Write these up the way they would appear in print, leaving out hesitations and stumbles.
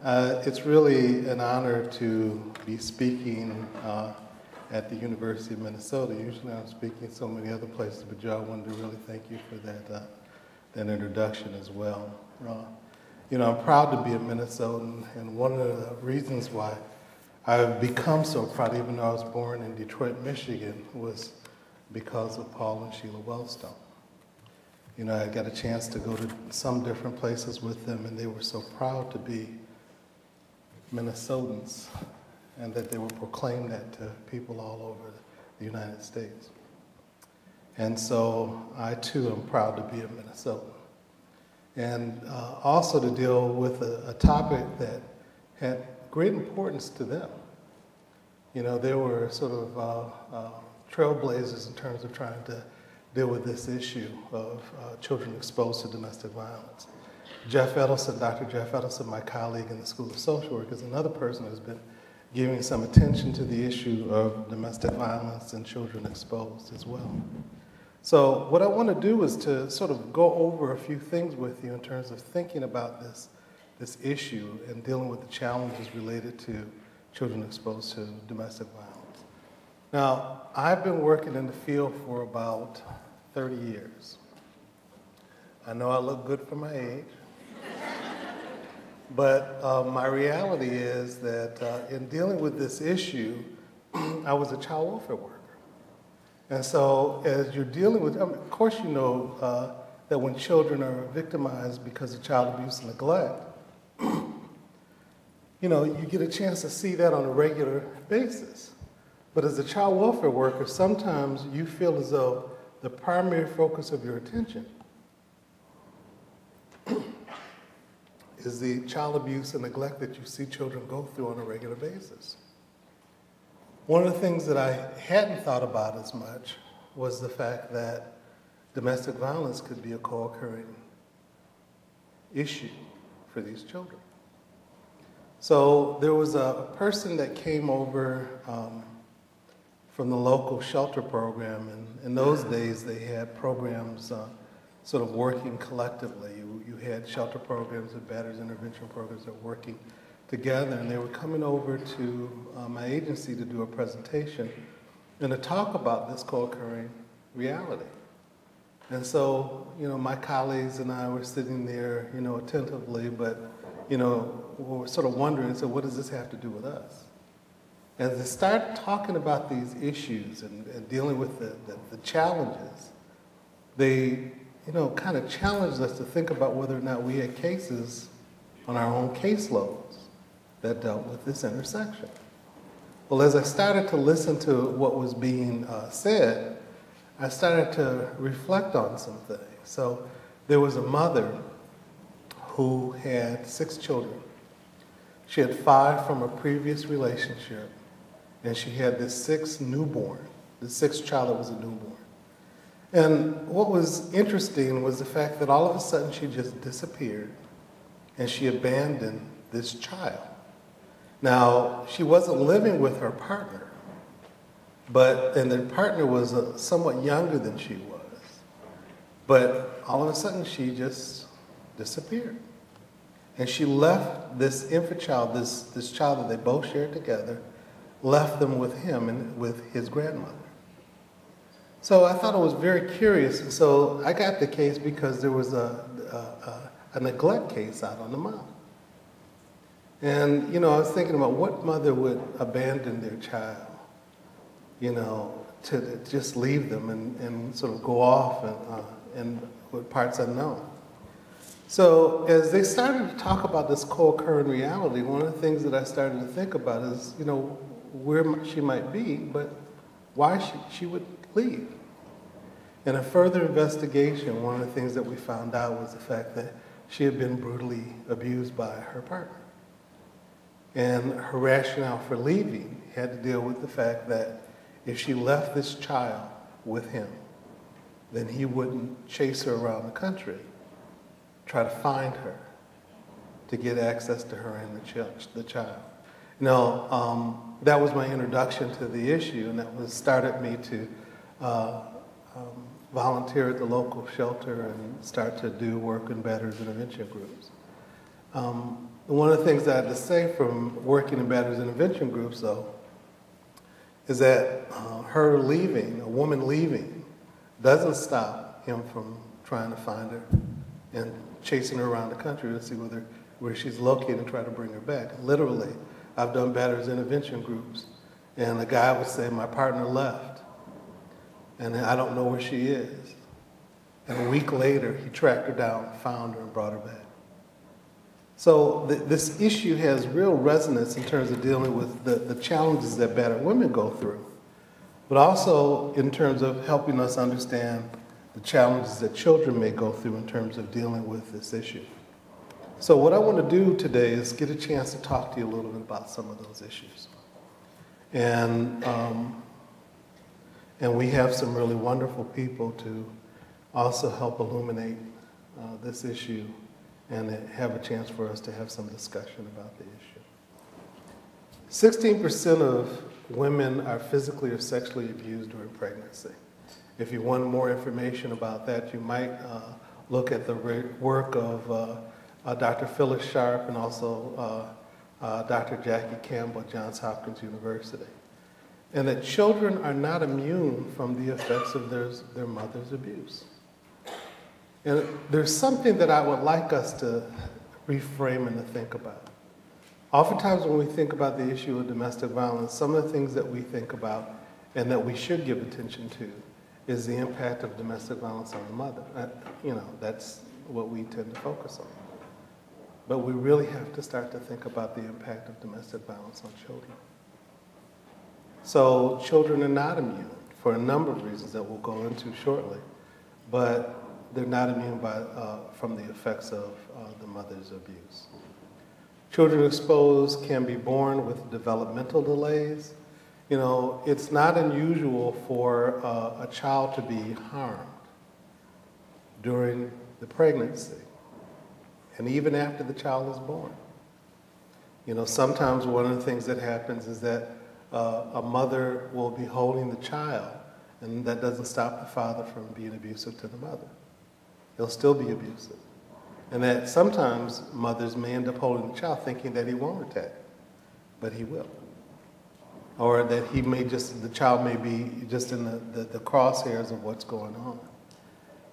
It's really an honor to be speaking at the University of Minnesota. Usually I'm speaking so many other places, but Joe, I wanted to really thank you for that introduction as well. I'm proud to be a Minnesotan, and one of the reasons why I've become so proud, even though I was born in Detroit, Michigan, was because of Paul and Sheila Wellstone. I got a chance to go to some different places with them, and they were so proud to be Minnesotans, and that they would proclaim that to people all over the United States. And so I too am proud to be a Minnesotan. And also to deal with a topic that had great importance to them. They were sort of trailblazers in terms of trying to deal with this issue of children exposed to domestic violence. Jeff Edelson, Dr. Jeff Edelson, my colleague in the School of Social Work, is another person who's been giving some attention to the issue of domestic violence and children exposed as well. So what I want to do is to sort of go over a few things with you in terms of thinking about this issue and dealing with the challenges related to children exposed to domestic violence. Now, I've been working in the field for about 30 years. I know I look good for my age. But my reality is that in dealing with this issue, I was a child welfare worker. And so as you're dealing with, of course you know that when children are victimized because of child abuse and neglect, you get a chance to see that on a regular basis. But as a child welfare worker, sometimes you feel as though the primary focus of your attention is the child abuse and neglect that you see children go through on a regular basis. One of the things that I hadn't thought about as much was the fact that domestic violence could be a co-occurring issue for these children. So there was a person that came over from the local shelter program, and in those days they had programs sort of working collectively. You had shelter programs and batterers intervention programs that were working together, and they were coming over to my agency to do a presentation and to talk about this co-occurring reality. And so, my colleagues and I were sitting there, attentively, but, we were sort of wondering, so what does this have to do with us? As they start talking about these issues and dealing with the challenges, they kind of challenged us to think about whether or not we had cases on our own caseloads that dealt with this intersection. Well, as I started to listen to what was being said, I started to reflect on some things. So there was a mother who had 6 children. She had 5 from a previous relationship, and she had this 6th newborn, the 6th child that was a newborn. And what was interesting was the fact that all of a sudden she just disappeared and she abandoned this child. Now, she wasn't living with her partner, and the partner was somewhat younger than she was. But all of a sudden she just disappeared. And she left this infant child, this child that they both shared together, left them with him and with his grandmother. So I thought it was very curious, and so I got the case because there was a neglect case out on the mountain. And, I was thinking about what mother would abandon their child, to just leave them and sort of go off and with parts unknown. So as they started to talk about this co-occurring reality, one of the things that I started to think about is, where she might be, but why she would leave. In a further investigation, one of the things that we found out was the fact that she had been brutally abused by her partner. And her rationale for leaving had to deal with the fact that if she left this child with him, then he wouldn't chase her around the country, try to find her, to get access to her and the child. That was my introduction to the issue, and that started me to volunteer at the local shelter and start to do work in batterers intervention groups. One of the things I had to say from working in batteries intervention groups, though, is that her leaving, a woman leaving, doesn't stop him from trying to find her and chasing her around the country to see where she's located and try to bring her back. Literally, I've done batteries intervention groups, and a guy would say, my partner left, and I don't know where she is. And a week later, he tracked her down, found her, and brought her back. So this issue has real resonance in terms of dealing with the challenges that battered women go through, but also in terms of helping us understand the challenges that children may go through in terms of dealing with this issue. So what I want to do today is get a chance to talk to you a little bit about some of those issues. And we have some really wonderful people to also help illuminate this issue and have a chance for us to have some discussion about the issue. 16% of women are physically or sexually abused during pregnancy. If you want more information about that, you might look at the work of Dr. Phyllis Sharp and also Dr. Jackie Campbell at Johns Hopkins University. And that children are not immune from the effects of their mother's abuse. And there's something that I would like us to reframe and to think about. Oftentimes when we think about the issue of domestic violence, some of the things that we think about and that we should give attention to is the impact of domestic violence on the mother. That's what we tend to focus on. But we really have to start to think about the impact of domestic violence on children. So children are not immune for a number of reasons that we'll go into shortly, but they're not immune from the effects of the mother's abuse. Children exposed can be born with developmental delays. It's not unusual for a child to be harmed during the pregnancy and even after the child is born. Sometimes one of the things that happens is that a mother will be holding the child, and that doesn't stop the father from being abusive to the mother. He'll still be abusive. And that sometimes mothers may end up holding the child thinking that he won't attack, but he will. Or that the child may be just in the crosshairs of what's going on.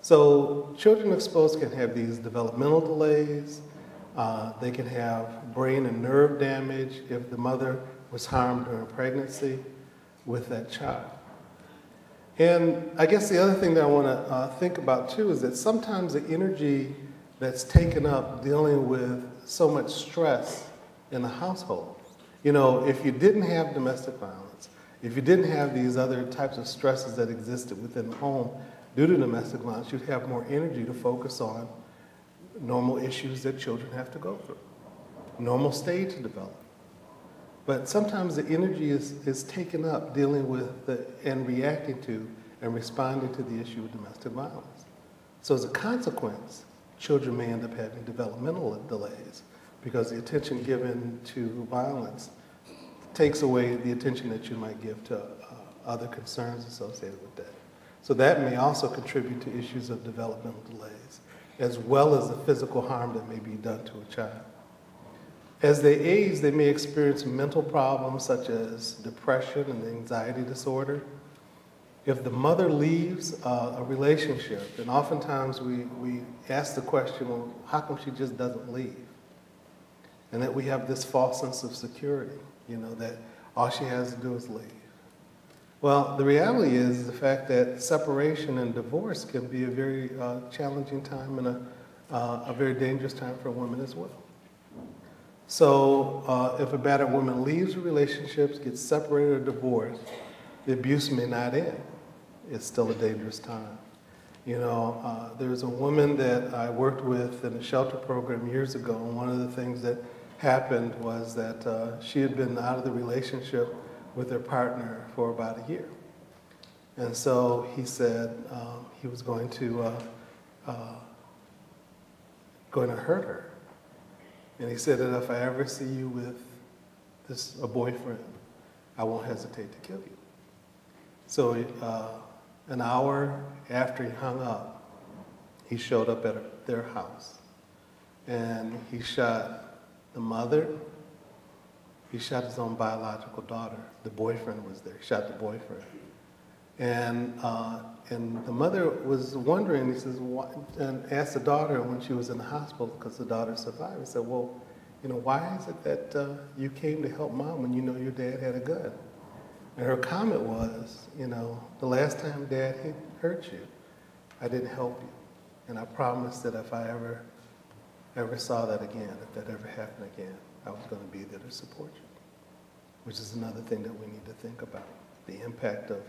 So children exposed can have these developmental delays. They can have brain and nerve damage if the mother was harmed during pregnancy with that child. And I guess the other thing that I want to think about too is that sometimes the energy that's taken up dealing with so much stress in the household. If you didn't have domestic violence, if you didn't have these other types of stresses that existed within the home due to domestic violence, you'd have more energy to focus on normal issues that children have to go through, normal stage of development. But sometimes the energy is taken up dealing with and reacting to and responding to the issue of domestic violence. So as a consequence, children may end up having developmental delays because the attention given to violence takes away the attention that you might give to other concerns associated with that. So that may also contribute to issues of developmental delays, as well as the physical harm that may be done to a child. As they age, they may experience mental problems such as depression and anxiety disorder. If the mother leaves a relationship, and oftentimes we ask the question, well, how come she just doesn't leave? And that we have this false sense of security, that all she has to do is leave. Well, the reality is the fact that separation and divorce can be a very challenging time and a very dangerous time for a woman as well. So if a battered woman leaves a relationship, gets separated or divorced, the abuse may not end. It's still a dangerous time. There's a woman that I worked with in a shelter program years ago, and one of the things that happened was that she had been out of the relationship with her partner for about a year. And so he said he was going to hurt her. And he said that if I ever see you with a boyfriend, I won't hesitate to kill you. So an hour after he hung up, he showed up at their house. And he shot the mother, he shot his own biological daughter. The boyfriend was there. He shot the boyfriend. And the mother was wondering, he says, and asked the daughter when she was in the hospital, because the daughter survived, he said, well, why is it that you came to help mom when you know your dad had a gun? And her comment was, the last time dad hurt you, I didn't help you. And I promised that if I ever saw that again, if that ever happened again, I was going to be there to support you. Which is another thing that we need to think about, the impact of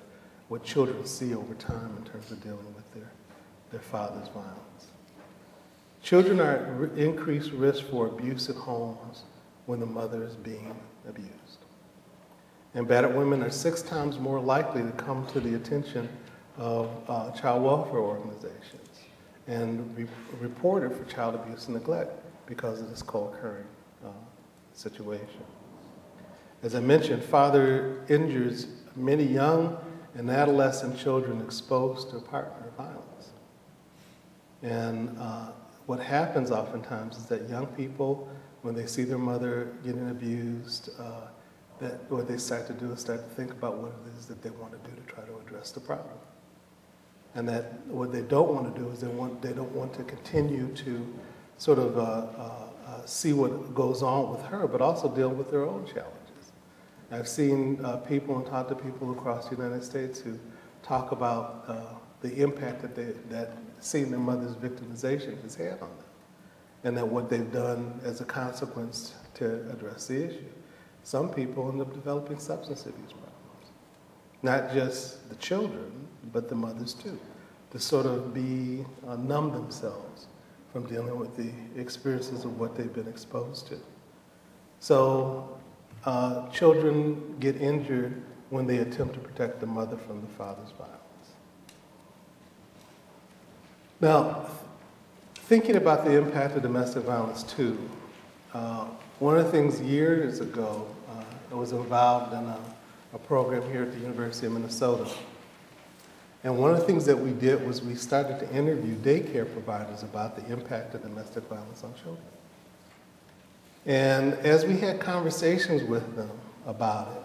what children see over time in terms of dealing with their father's violence. Children are at increased risk for abuse at homes when the mother is being abused. And battered women are 6 times more likely to come to the attention of child welfare organizations and reported for child abuse and neglect because of this co-occurring situation. As I mentioned, father injures many young and adolescent children exposed to partner violence. And what happens oftentimes is that young people, when they see their mother getting abused, that what they start to do is start to think about what it is that they want to do to try to address the problem. And that what they don't want to do is they don't want to continue to sort of see what goes on with her, but also deal with their own challenges. I've seen people and talked to people across the United States who talk about the impact that seeing their mother's victimization has had on them, and that what they've done as a consequence to address the issue. Some people end up developing substance abuse problems. Not just the children, but the mothers too, to sort of numb themselves from dealing with the experiences of what they've been exposed to. So children get injured when they attempt to protect the mother from the father's violence. Now, thinking about the impact of domestic violence too, one of the things years ago, I was involved in a program here at the University of Minnesota. And one of the things that we did was we started to interview daycare providers about the impact of domestic violence on children. And as we had conversations with them about it,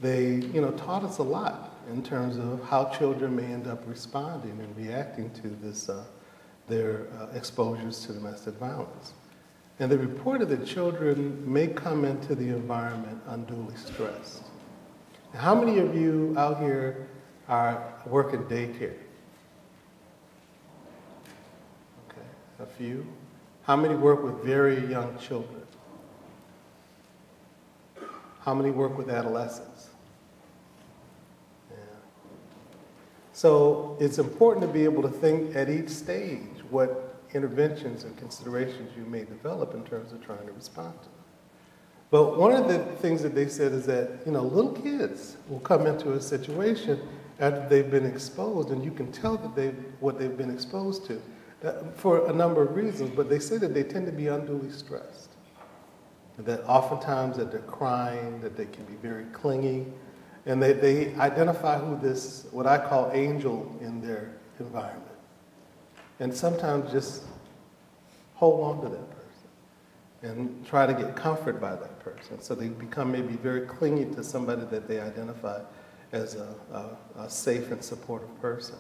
they taught us a lot in terms of how children may end up responding and reacting to this, their exposures to domestic violence. And they reported that children may come into the environment unduly stressed. Now, how many of you out here work in daycare? Okay, a few. How many work with very young children? How many work with adolescents? Yeah. So it's important to be able to think at each stage what interventions and considerations you may develop in terms of trying to respond to them. But one of the things that they said is that, little kids will come into a situation after they've been exposed, and you can tell that what they've been exposed to for a number of reasons, but they say that they tend to be unduly stressed. That oftentimes that they're crying, that they can be very clingy, and they identify who this, what I call angel in their environment. And sometimes just hold on to that person and try to get comfort by that person. So they become maybe very clingy to somebody that they identify as a safe and supportive person.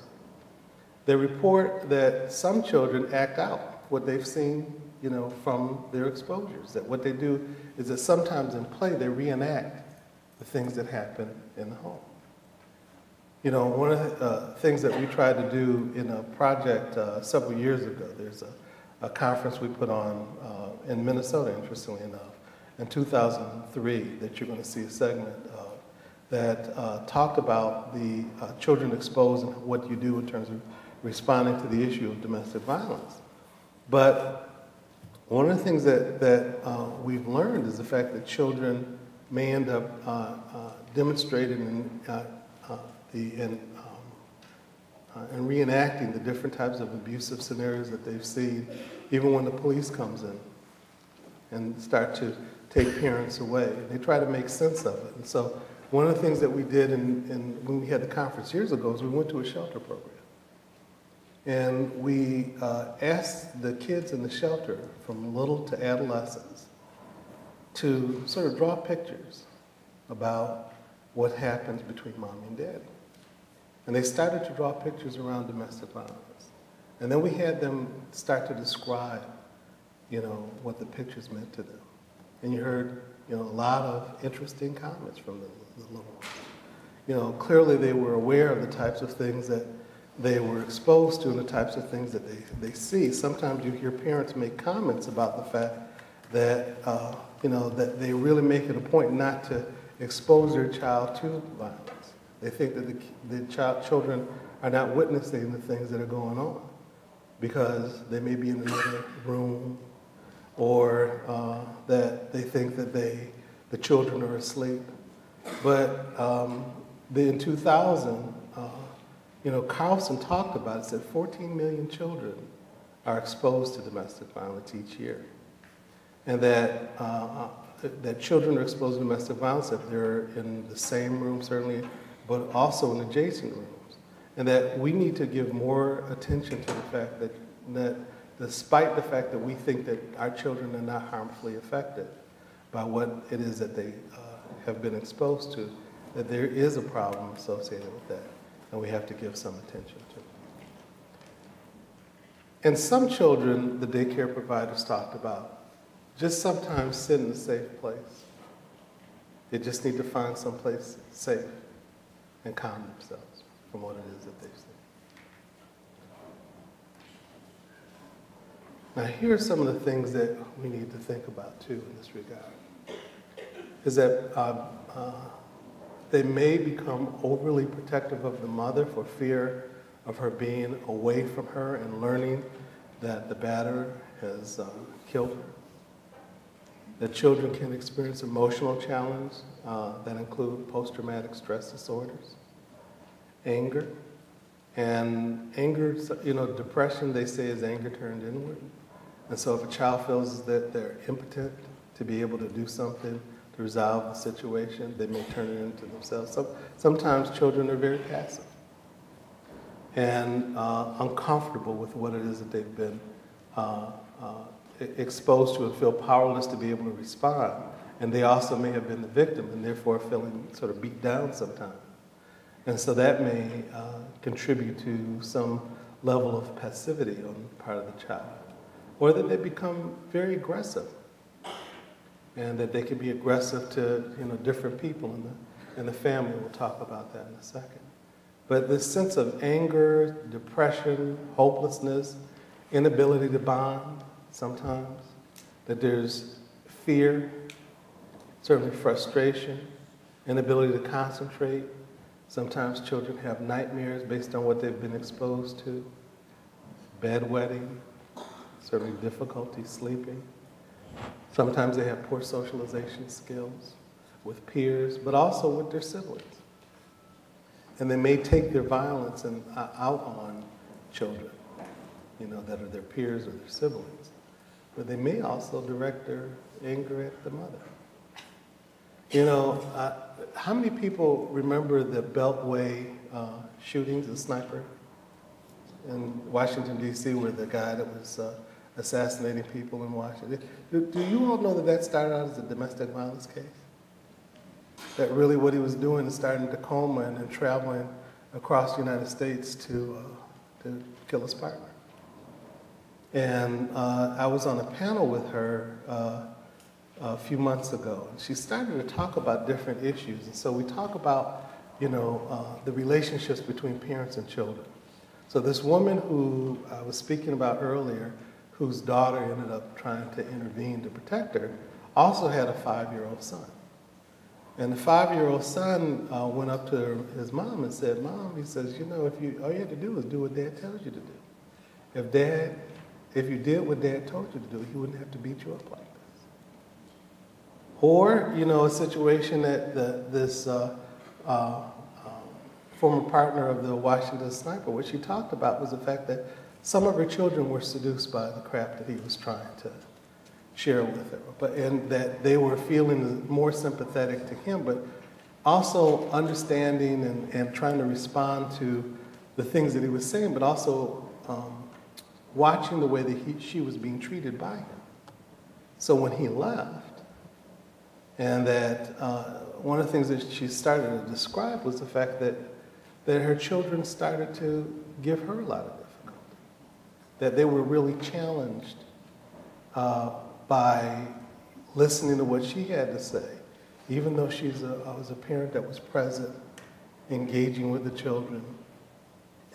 They report that some children act out what they've seen, from their exposures. That what they do is that sometimes in play they reenact the things that happen in the home. One of the things that we tried to do in a project several years ago, there's a conference we put on in Minnesota, interestingly enough, in 2003, that you're going to see a segment of, that talked about the children exposed and what you do in terms of responding to the issue of domestic violence. But one of the things that we've learned is the fact that children may end up demonstrating and reenacting the different types of abusive scenarios that they've seen, even when the police comes in and start to take parents away. And they try to make sense of it. And so one of the things that we did when we had the conference years ago is we went to a shelter program. And we asked the kids in the shelter, from little to adolescents, to sort of draw pictures about what happens between mommy and daddy. And they started to draw pictures around domestic violence. And then we had them start to describe, what the pictures meant to them. And you heard, a lot of interesting comments from the little ones. Clearly they were aware of the types of things that they were exposed to and the types of things that they see. Sometimes you hear parents make comments about the fact that, that they really make it a point not to expose their child to violence. They think that the children are not witnessing the things that are going on because they may be in another room, or that they think that the children are asleep. But in 2000, Carlson talked about it, said 14 million children are exposed to domestic violence each year. And that children are exposed to domestic violence if they're in the same room, certainly, but also in adjacent rooms. And that we need to give more attention to the fact that despite the fact that we think that our children are not harmfully affected by what it is that they have been exposed to, that there is a problem associated with that, and we have to give some attention to it. And some children, the daycare providers talked about, just sometimes sit in a safe place. They just need to find some place safe and calm themselves from what it is that they've seen. Now, here are some of the things that we need to think about, too, in this regard. Is that they may become overly protective of the mother for fear of her being away from her and learning that the batterer has killed her. That children can experience emotional challenge that include post-traumatic stress disorders, anger, and anger, depression, they say, is anger turned inward. And so if a child feels that they're impotent to be able to do something to resolve the situation, they may turn it into themselves. Sometimes children are very passive and uncomfortable with what it is that they've been exposed to and feel powerless to be able to respond. And they also may have been the victim and therefore feeling sort of beat down sometimes. And so that may contribute to some level of passivity on the part of the child. Or that they become very aggressive. And that they can be aggressive to different people in the family. We'll talk about that in a second. But this sense of anger, depression, hopelessness, inability to bond sometimes, that there's fear, certainly frustration, inability to concentrate. Sometimes children have nightmares based on what they've been exposed to, bedwetting, certainly difficulty sleeping. Sometimes they have poor socialization skills with peers, but also with their siblings. And they may take their violence out on children, that are their peers or their siblings. But they may also direct their anger at the mother. How many people remember the Beltway shootings, the sniper in Washington, D.C., where the guy that was assassinating people in Washington? Do you all know that started out as a domestic violence case? That really what he was doing is starting in Tacoma and then traveling across the United States to kill his partner. And I was on a panel with her a few months ago, and she started to talk about different issues. And so we talk about, the relationships between parents and children. So this woman who I was speaking about earlier, whose daughter ended up trying to intervene to protect her, also had a 5-year-old son. And the 5-year-old son went up to his mom and said, "Mom," he says, all you have to do is do what Dad tells you to do. If you did what Dad told you to do, he wouldn't have to beat you up like this. Or, a situation that this former partner of the Washington sniper, what she talked about was the fact that some of her children were seduced by the crap that he was trying to share with her, and that they were feeling more sympathetic to him, but also understanding and trying to respond to the things that he was saying, but also watching the way that she was being treated by him. So when he left, And that one of the things that she started to describe was the fact that her children started to give her a lot of difficulty, that they were really challenged by listening to what she had to say, even though I was a parent that was present, engaging with the children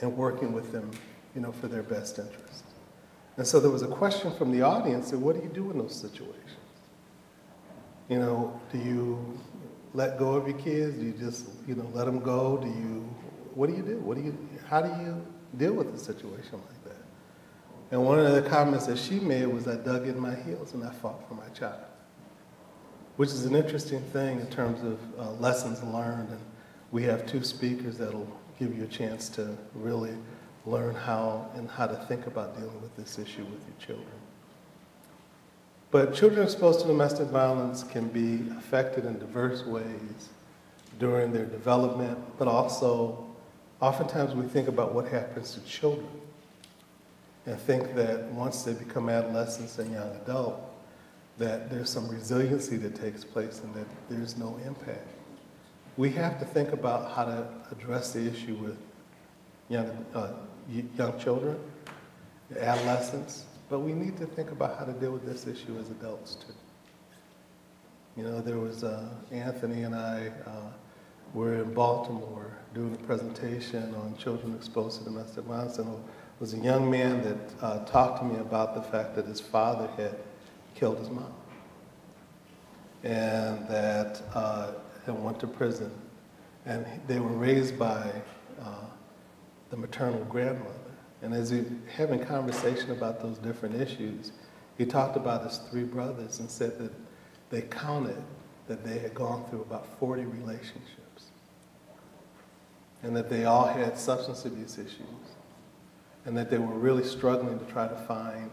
and working with them, for their best interest. And so there was a question from the audience that, what do you do in those situations? Do you let go of your kids? Do you just, let them go? What do you do? How do you deal with a situation like that? And one of the comments that she made was, I dug in my heels and I fought for my child, which is an interesting thing in terms of lessons learned. And we have two speakers that'll give you a chance to really learn how to think about dealing with this issue with your children. But children exposed to domestic violence can be affected in diverse ways during their development, but also oftentimes we think about what happens to children and think that once they become adolescents and young adult, that there's some resiliency that takes place and that there's no impact. We have to think about how to address the issue with young children, adolescents, but we need to think about how to deal with this issue as adults too. There was Anthony and I were in Baltimore doing a presentation on children exposed to domestic violence, and it was a young man that talked to me about the fact that his father had killed his mom, and that and went to prison, and they were raised by the maternal grandmother. And as he having conversation about those different issues, he talked about his three brothers and said that they counted that they had gone through about 40 relationships, and that they all had substance abuse issues, and that they were really struggling to try to find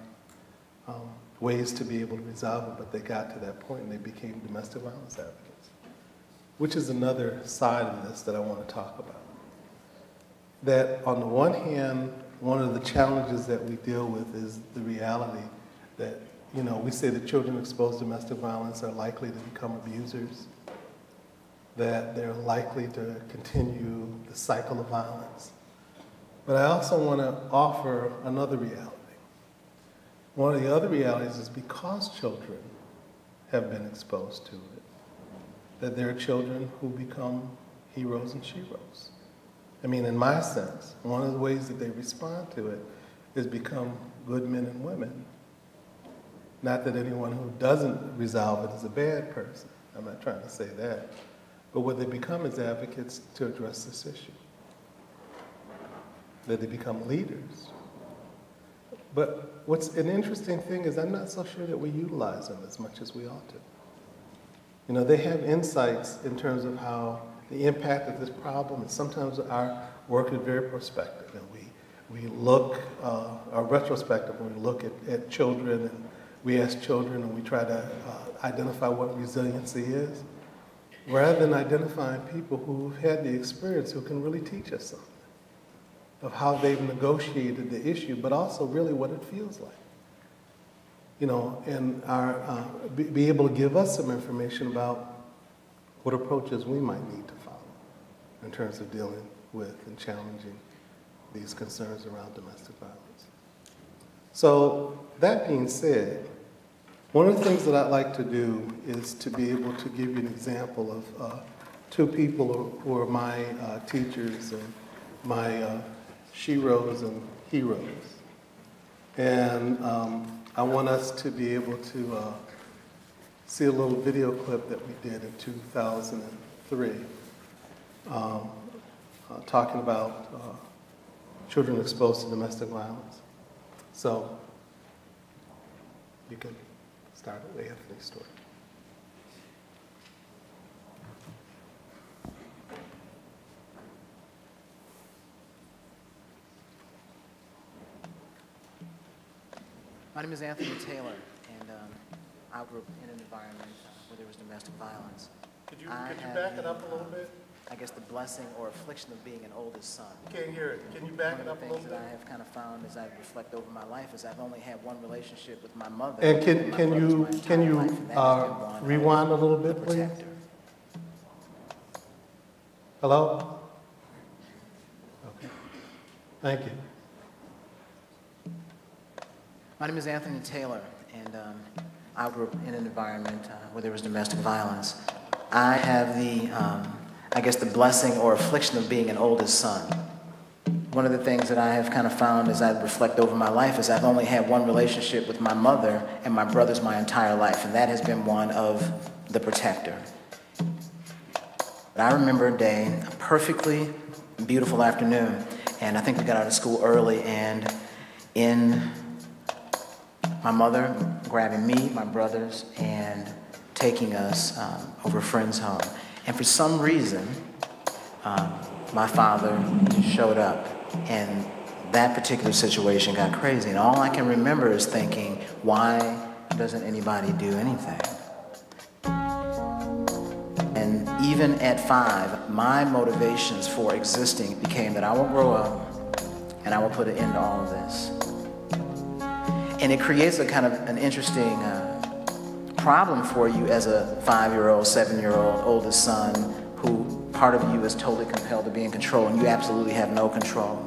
ways to be able to resolve it, but they got to that point and they became domestic violence advocates, which is another side of this that I want to talk about. That on the one hand, one of the challenges that we deal with is the reality that, we say that children exposed to domestic violence are likely to become abusers, that they're likely to continue the cycle of violence. But I also want to offer another reality. One of the other realities is because children have been exposed to it, that there are children who become heroes and sheroes. In my sense, one of the ways that they respond to it is become good men and women. Not that anyone who doesn't resolve it is a bad person. I'm not trying to say that. But what they become is advocates to address this issue. That they become leaders. But what's an interesting thing is I'm not so sure that we utilize them as much as we ought to. They have insights in terms of how the impact of this problem, and sometimes our work is very prospective, and we look, or retrospective, when we look at children, and we ask children, and we try to identify what resiliency is, rather than identifying people who've had the experience who can really teach us something of how they've negotiated the issue, but also really what it feels like. And be able to give us some information about what approaches we might need to follow in terms of dealing with and challenging these concerns around domestic violence. So that being said, one of the things that I'd like to do is to be able to give you an example of two people who are my teachers and my sheroes and heroes. And I want us to be able to see a little video clip that we did in 2003, talking about children exposed to domestic violence. So you can start with Anthony's story. My name is Anthony Taylor, and I grew up in an environment where there was domestic violence. Could you back it up a little bit? I guess, the blessing or affliction of being an oldest son. Can't hear it. Can you back it One of up the a things little that bit? I have kind of found as I reflect over my life is I've only had one relationship with my mother. And my can brothers you my entire life, and that has been one of rewind a little the bit, please? protector. Hello? Okay. Thank you. My name is Anthony Taylor, and I grew up in an environment where there was domestic violence. I have the, I guess, the blessing or affliction of being an oldest son. One of the things that I have kind of found as I reflect over my life is I've only had one relationship with my mother and my brothers my entire life, and that has been one of the protector. But I remember a day, a perfectly beautiful afternoon, and I think we got out of school early, and in my mother grabbing me, my brothers, and taking us over a friend's home. And for some reason, my father showed up, and that particular situation got crazy. And all I can remember is thinking, why doesn't anybody do anything? And even at 5, my motivations for existing became that I will grow up and I will put an end to all of this. And it creates a kind of an interesting problem for you as a 5-year-old, 7-year-old oldest son who part of you is totally compelled to be in control and you absolutely have no control.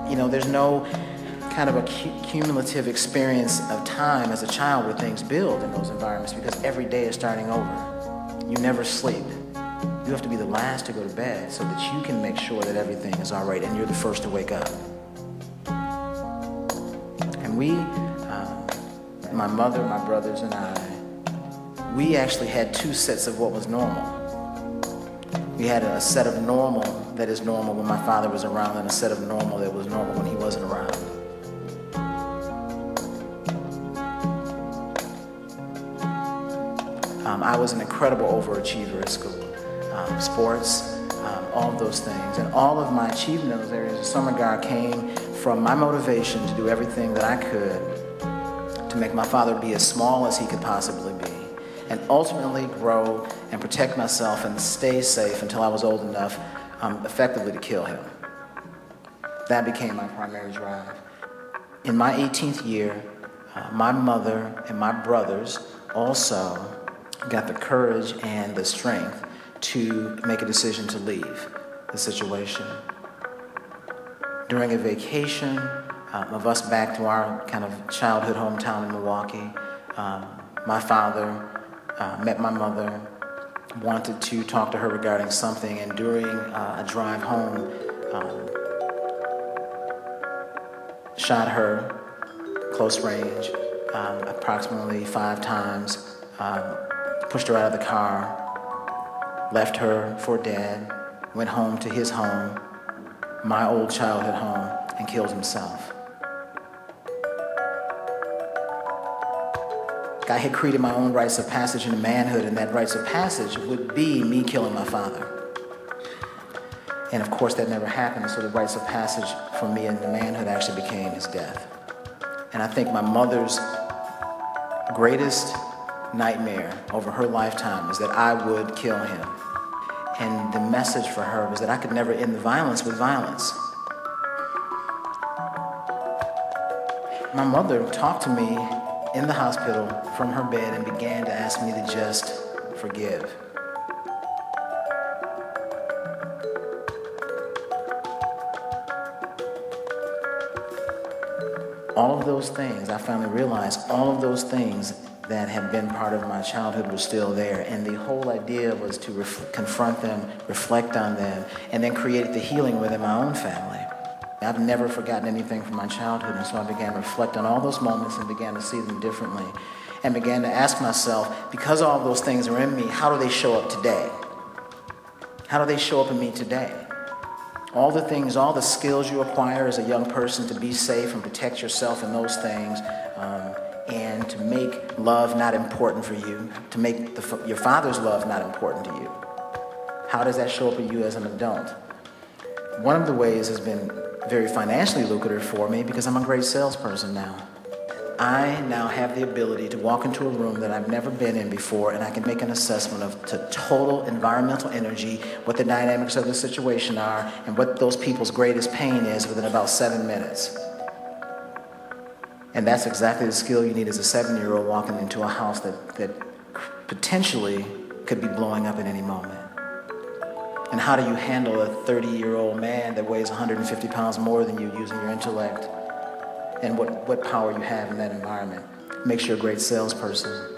You know, there's no kind of a cumulative experience of time as a child where things build in those environments because every day is starting over. You never sleep. You have to be the last to go to bed so that you can make sure that everything is all right and you're the first to wake up. And we, my mother, my brothers, and I, we actually had 2 sets of what was normal. We had a set of normal that is normal when my father was around and a set of normal that was normal when he wasn't around. I was an incredible overachiever at school. Sports, all of those things. And all of my achievement in those areas in some regard came from my motivation to do everything that I could to make my father be as small as he could possibly be and ultimately grow and protect myself and stay safe until I was old enough effectively to kill him. That became my primary drive. In my 18th year, my mother and my brothers also got the courage and the strength to make a decision to leave the situation. During a vacation of us back to our kind of childhood hometown in Milwaukee, my father met my mother, wanted to talk to her regarding something, and during a drive home, shot her close range, approximately 5 times, pushed her out of the car, left her for dead, went home to his home, my old childhood home, and killed himself. I had created my own rites of passage into manhood, and that rites of passage would be me killing my father. And of course that never happened, so the rites of passage for me into manhood actually became his death. And I think my mother's greatest nightmare over her lifetime is that I would kill him. And the message for her was that I could never end the violence with violence. My mother talked to me in the hospital from her bed and began to ask me to just forgive. All of those things, I finally realized all of those things that had been part of my childhood were still there. And the whole idea was to confront them, reflect on them, and then create the healing within my own family. I've never forgotten anything from my childhood, and so I began to reflect on all those moments and began to see them differently. And began to ask myself, because all of those things are in me, how do they show up today? How do they show up in me today? All the things, all the skills you acquire as a young person to be safe and protect yourself in those things, and to make love not important for you, to make your father's love not important to you. How does that show up in you as an adult? One of the ways has been very financially lucrative for me because I'm a great salesperson now. I now have the ability to walk into a room that I've never been in before, and I can make an assessment of the total environmental energy, what the dynamics of the situation are, and what those people's greatest pain is within about 7 minutes. And that's exactly the skill you need as a 7-year-old walking into a house that potentially could be blowing up at any moment. And how do you handle a 30-year-old man that weighs 150 pounds more than you using your intellect? And what power you have in that environment makes you a great salesperson.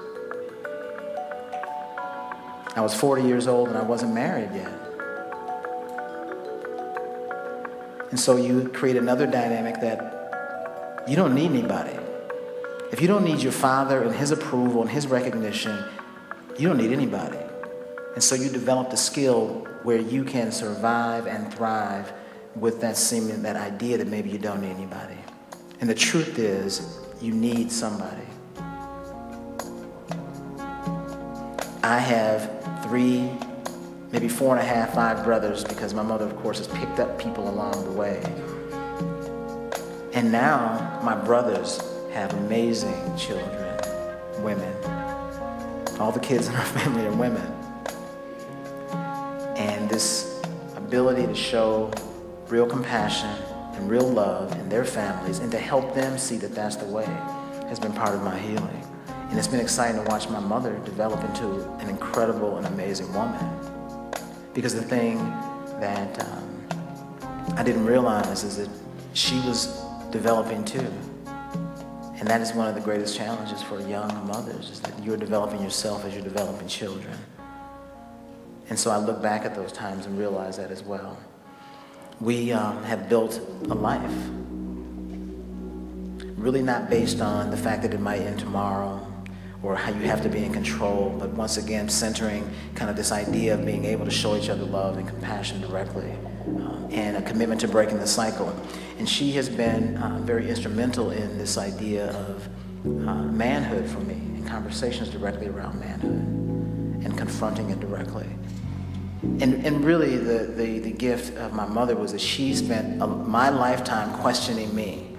I was 40 years old and I wasn't married yet. And so you create another dynamic that you don't need anybody. If you don't need your father and his approval and his recognition, you don't need anybody. And so you develop the skill where you can survive and thrive with that idea that maybe you don't need anybody. And the truth is, you need somebody. I have 3, maybe 4.5, 5 brothers, because my mother, of course, has picked up people along the way. And now my brothers have amazing children, women. All the kids in our family are women. And this ability to show real compassion and real love in their families and to help them see that that's the way has been part of my healing. And it's been exciting to watch my mother develop into an incredible and amazing woman. Because the thing that I didn't realize is that she was developing too. And that is one of the greatest challenges for young mothers, is that you're developing yourself as you're developing children. And so I look back at those times and realize that as well. We have built a life, really not based on the fact that it might end tomorrow or how you have to be in control, but once again centering kind of this idea of being able to show each other love and compassion directly, and a commitment to breaking the cycle. And she has been very instrumental in this idea of manhood for me, and conversations directly around manhood and confronting it directly. And really the gift of my mother was that she spent my lifetime questioning me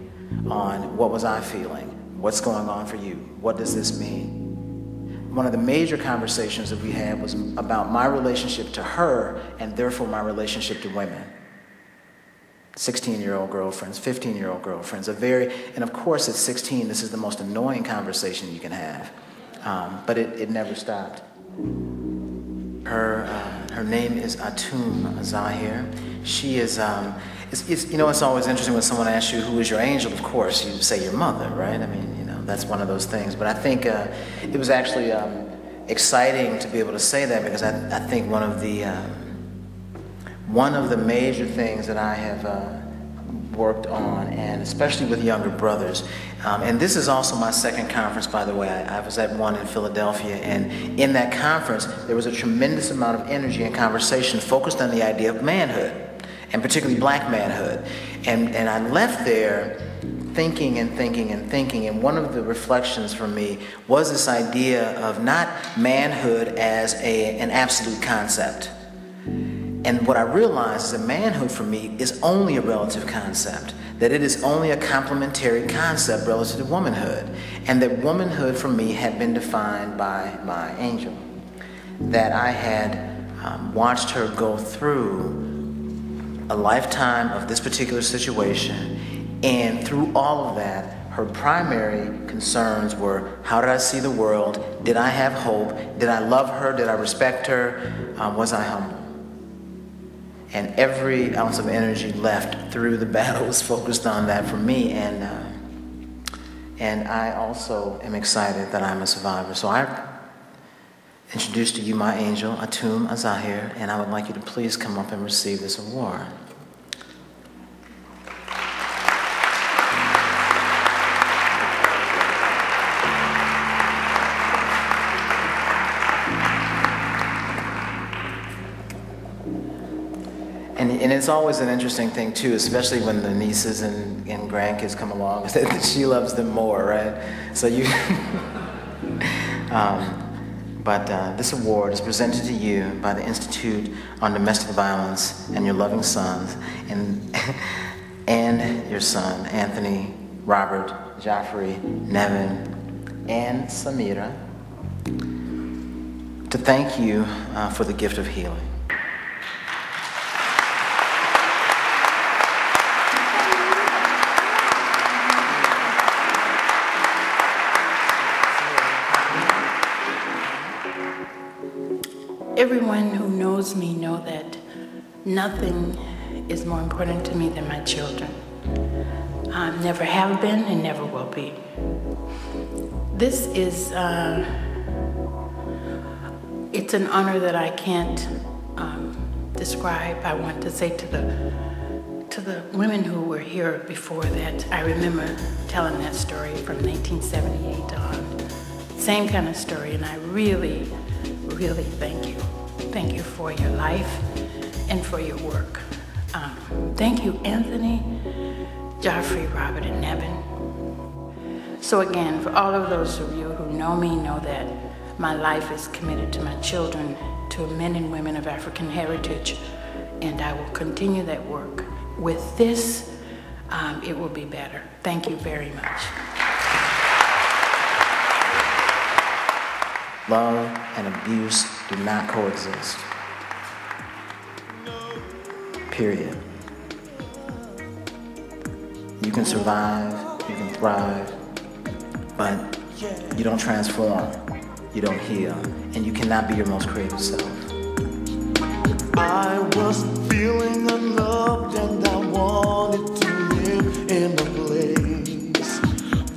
on what was I feeling, what's going on for you, what does this mean. One of the major conversations that we had was about my relationship to her and therefore my relationship to women. 16-year-old girlfriends, 15-year-old girlfriends, and of course at 16 this is the most annoying conversation you can have, but it never stopped. Her name is Atum, Azzahir. She is, it's always interesting when someone asks you who is your angel. Of course, you say your mother, right? I mean, that's one of those things. But I think it was actually exciting to be able to say that, because I think one of the major things that I have worked on, and especially with younger brothers, and this is also my second conference, by the way. I was at one in Philadelphia, and in that conference there was a tremendous amount of energy and conversation focused on the idea of manhood, and particularly black manhood. And I left there thinking, and one of the reflections for me was this idea of not manhood as an absolute concept. And what I realized is that manhood for me is only a relative concept, that it is only a complementary concept relative to womanhood, and that womanhood for me had been defined by my angel, that I had watched her go through a lifetime of this particular situation, and through all of that, her primary concerns were, how did I see the world? Did I have hope? Did I love her? Did I respect her? Was I humble? And every ounce of energy left through the battle was focused on that for me. And I also am excited that I'm a survivor. So I introduce to you my angel, Atum Azzahir, and I would like you to please come up and receive this award. And it's always an interesting thing too, especially when the nieces and grandkids come along, that she loves them more, right? So you, but this award is presented to you by the Institute on Domestic Violence and your loving sons, and your son, Anthony Robert, Joffrey, Nevin, and Samira to thank you for the gift of healing. Everyone who knows me know that nothing is more important to me than my children. Never have been and never will be. This is, it's an honor that I can't describe. I want to say to the women who were here before that, I remember telling that story from 1978 on. Same kind of story, and I really, really thank you. Thank you for your life and for your work. Thank you, Anthony, Joffrey, Robert, and Nevin. So again, for all of those of you who know me know that my life is committed to my children, to men and women of African heritage, and I will continue that work. With this, it will be better. Thank you very much. Love and abuse do not coexist. Period. You can survive, you can thrive, but you don't transform, you don't heal, and you cannot be your most creative self. I was feeling unloved and I wanted to live in a place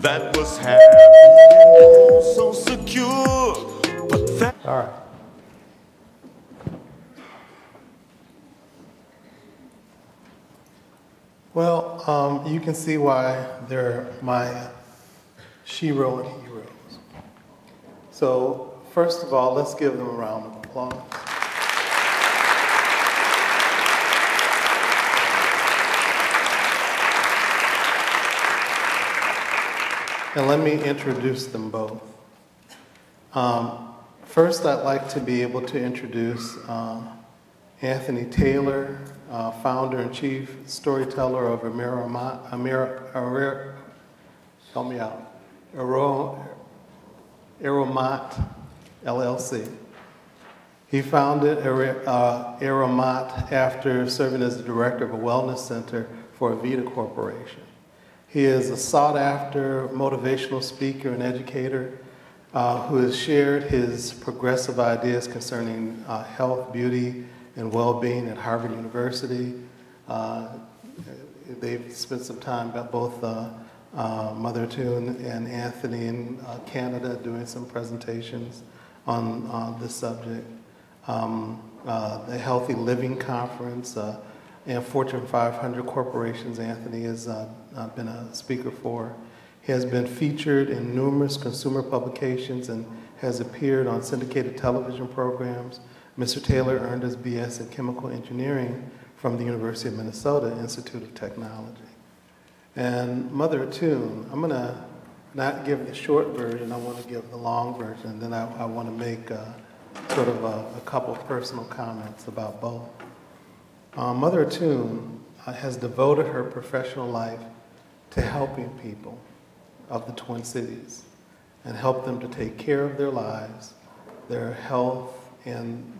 that was happy and so secure. But that All right. Well, you can see why they're my shero and heroes. So, first of all, let's give them a round of applause. And let me introduce them both. First, I'd like to be able to introduce Anthony Taylor, founder and chief storyteller of Aromat LLC. He founded Aromat after serving as the director of a wellness center for Avita Corporation. He is a sought-after motivational speaker and educator who has shared his progressive ideas concerning health, beauty, and well-being at Harvard University. They've spent some time at both Mother Atum and Anthony in Canada doing some presentations on this subject. The Healthy Living Conference and Fortune 500 corporations Anthony has been a speaker for. He has been featured in numerous consumer publications and has appeared on syndicated television programs. Mr. Taylor earned his BS in chemical engineering from the University of Minnesota Institute of Technology. And Mother Atum, I'm gonna not give the short version, I wanna give the long version, then I wanna make sort of a couple personal comments about both. Mother Atum has devoted her professional life to helping people of the Twin Cities and help them to take care of their lives, their health, and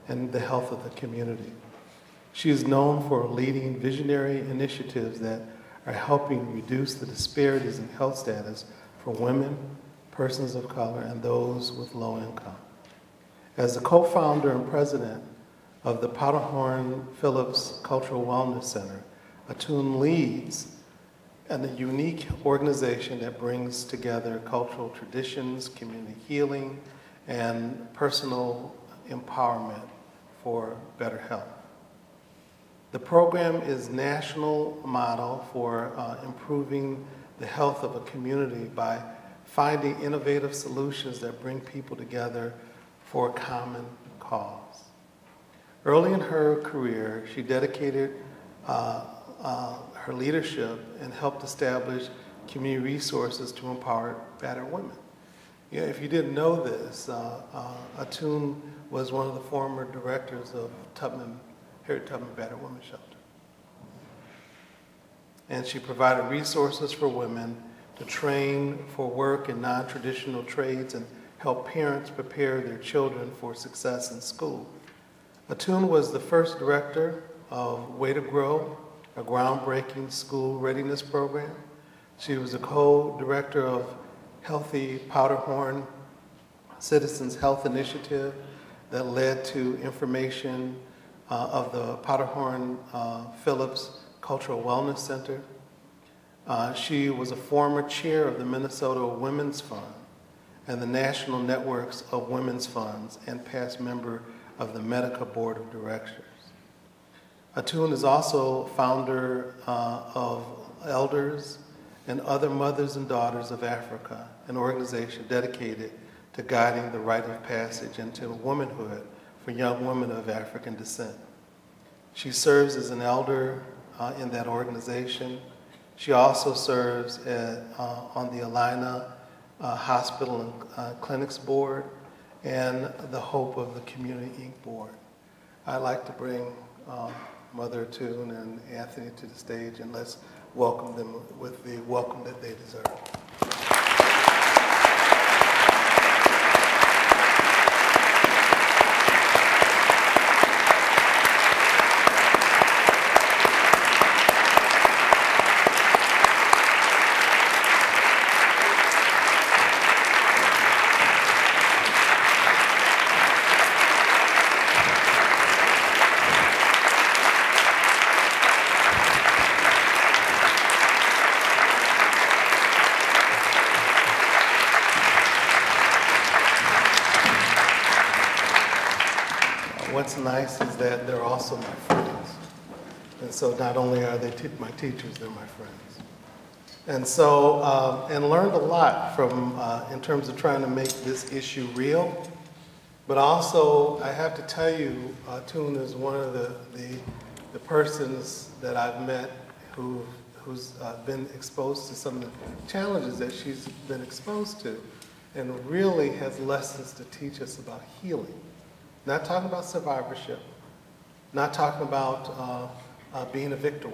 the health of the community. She is known for leading visionary initiatives that are helping reduce the disparities in health status for women, persons of color, and those with low income. As the co-founder and president of the Powderhorn Phillips Cultural Wellness Center, Atum leads a unique organization that brings together cultural traditions, community healing, and personal empowerment for better health. The program is national model for improving the health of a community by finding innovative solutions that bring people together for a common cause. Early in her career, she dedicated her leadership and helped establish community resources to empower battered women. You know, if you didn't know this, Atum was one of the former directors of Harriet Tubman Battered Women's Shelter. and she provided resources for women to train for work in non-traditional trades and help parents prepare their children for success in school. Atum was the first director of Way to Grow, a groundbreaking school readiness program. She was a co-director of Healthy Powderhorn Citizens Health Initiative that led to information of the Powderhorn Phillips Cultural Wellness Center. She was a former chair of the Minnesota Women's Fund and the National Networks of Women's Funds and past member of the Medica Board of Directors. Atum is also founder of Elders and Other Mothers and Daughters of Africa, an organization dedicated to guiding the rite of passage into womanhood for young women of African descent. She serves as an elder in that organization. She also serves on the Alina Hospital and Clinics Board and the Hope of the Community Inc. Board. I'd like to bring Mother Atum and Anthony to the stage, and let's welcome them with the welcome that they deserve. What's nice is that they're also my friends. And so not only are they my teachers, they're my friends. And so, and learned a lot from, in terms of trying to make this issue real. But also, I have to tell you, Atum is one of the persons that I've met who's been exposed to some of the challenges that she's been exposed to, and really has lessons to teach us about healing. Not talking about survivorship, not talking about being a victor.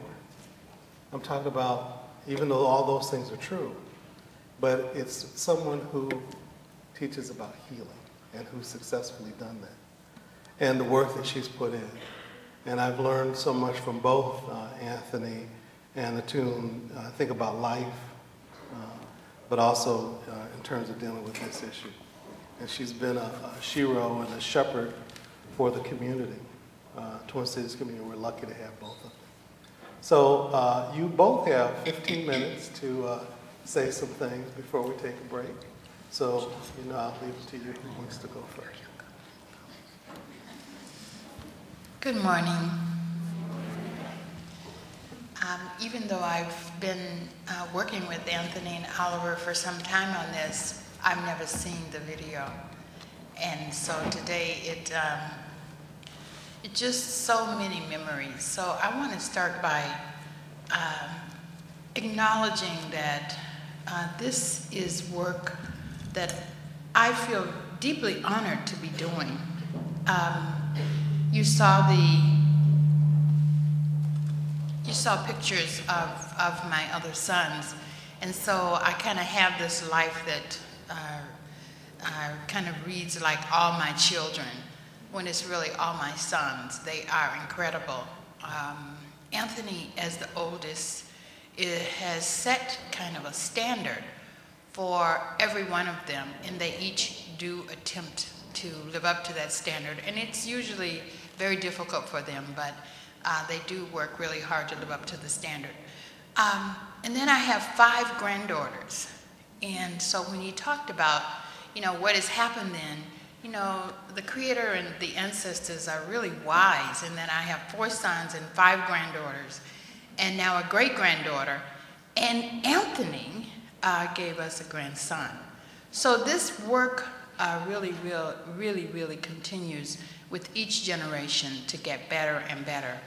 I'm talking about, even though all those things are true, but it's someone who teaches about healing and who's successfully done that, and the work that she's put in. And I've learned so much from both Anthony and Atum, think about life, but also in terms of dealing with this issue. And she's been a shero and a shepherd for the community, Twin Cities community. We're lucky to have both of them. So you both have 15 minutes to say some things before we take a break. So, I'll leave it to you who wants to go first. Good morning. Even though I've been working with Anthony and Oliver for some time on this, I've never seen the video. And so today, it just so many memories. So I want to start by acknowledging that this is work that I feel deeply honored to be doing. You saw pictures of my other sons, and so I kind of have this life that kind of reads like all my children, when it's really all my sons. They are incredible. Anthony, as the oldest, has set kind of a standard for every one of them, and they each do attempt to live up to that standard. And it's usually very difficult for them, but they do work really hard to live up to the standard. And then I have 5 granddaughters. And so when you talked about, what has happened then, the Creator and the ancestors are really wise in that I have 4 sons and 5 granddaughters, and now a great-granddaughter. And Anthony gave us a grandson. So this work really continues with each generation to get better and better.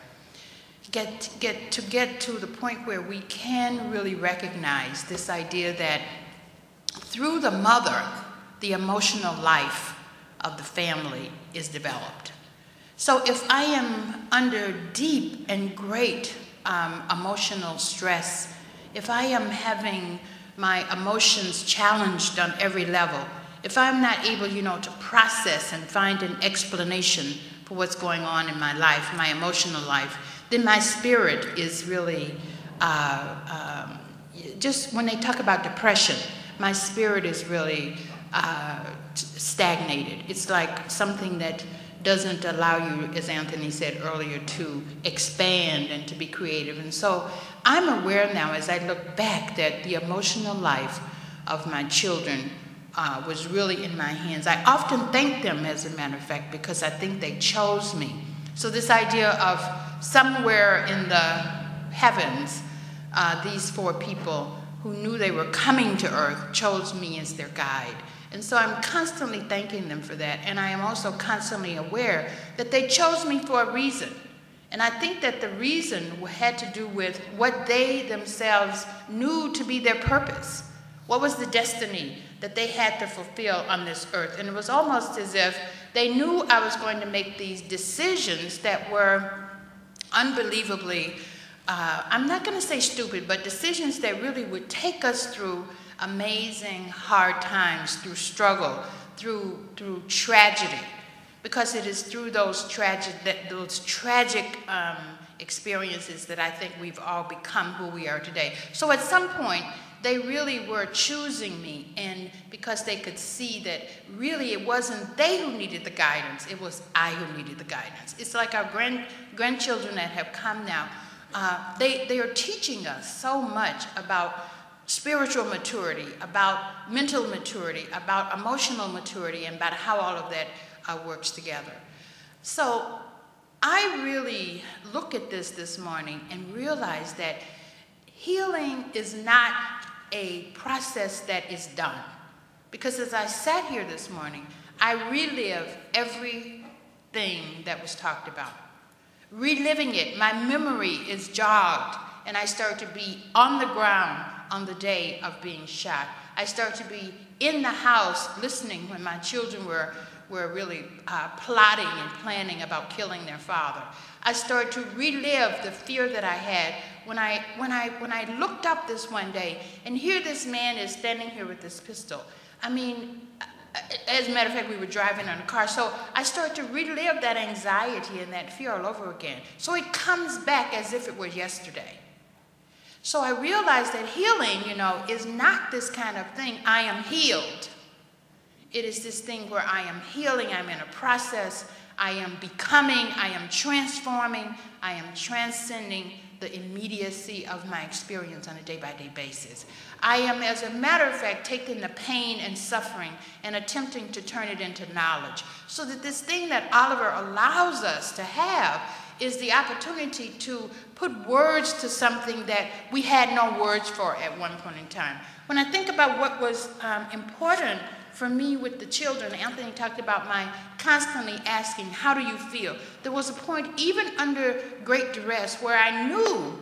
Get to the point where we can really recognize this idea that through the mother, the emotional life of the family is developed. So if I am under deep and great emotional stress, if I am having my emotions challenged on every level, if I'm not able, to process and find an explanation for what's going on in my life, my emotional life, then my spirit is really, just when they talk about depression, my spirit is really stagnated. It's like something that doesn't allow you, as Anthony said earlier, to expand and to be creative. And so I'm aware now, as I look back, that the emotional life of my children was really in my hands. I often thank them, as a matter of fact, because I think they chose me. So this idea of somewhere in the heavens, these 4 people who knew they were coming to earth chose me as their guide. And so I'm constantly thanking them for that. And I am also constantly aware that they chose me for a reason. And I think that the reason had to do with what they themselves knew to be their purpose. What was the destiny that they had to fulfill on this earth? And it was almost as if they knew I was going to make these decisions that were unbelievably, I'm not going to say stupid, but decisions that really would take us through amazing hard times, through struggle, through tragedy, because it is through those tragic experiences that I think we've all become who we are today. So at some point, they really were choosing me, and because they could see that really it wasn't they who needed the guidance, it was I who needed the guidance. It's like our grandchildren that have come now, they are teaching us so much about spiritual maturity, about mental maturity, about emotional maturity, and about how all of that works together. So I really look at this morning and realize that healing is not a process that is done. Because as I sat here this morning, I relive everything that was talked about. Reliving it, my memory is jogged, and I start to be on the ground on the day of being shot. I start to be in the house listening when my children were really plotting and planning about killing their father. I start to relive the fear that I had when I looked up this one day, and here this man is standing here with this pistol. I mean, as a matter of fact, we were driving in a car, so I start to relive that anxiety and that fear all over again. So it comes back as if it were yesterday. So I realized that healing, is not this kind of thing, I am healed. It is this thing where I am healing, I'm in a process, I am becoming, I am transforming, I am transcending the immediacy of my experience on a day-by-day basis. I am, as a matter of fact, taking the pain and suffering and attempting to turn it into knowledge. So that this thing that Oliver allows us to have is the opportunity to put words to something that we had no words for at one point in time. When I think about what was important for me with the children, Anthony talked about my constantly asking, how do you feel? There was a point, even under great duress, where I knew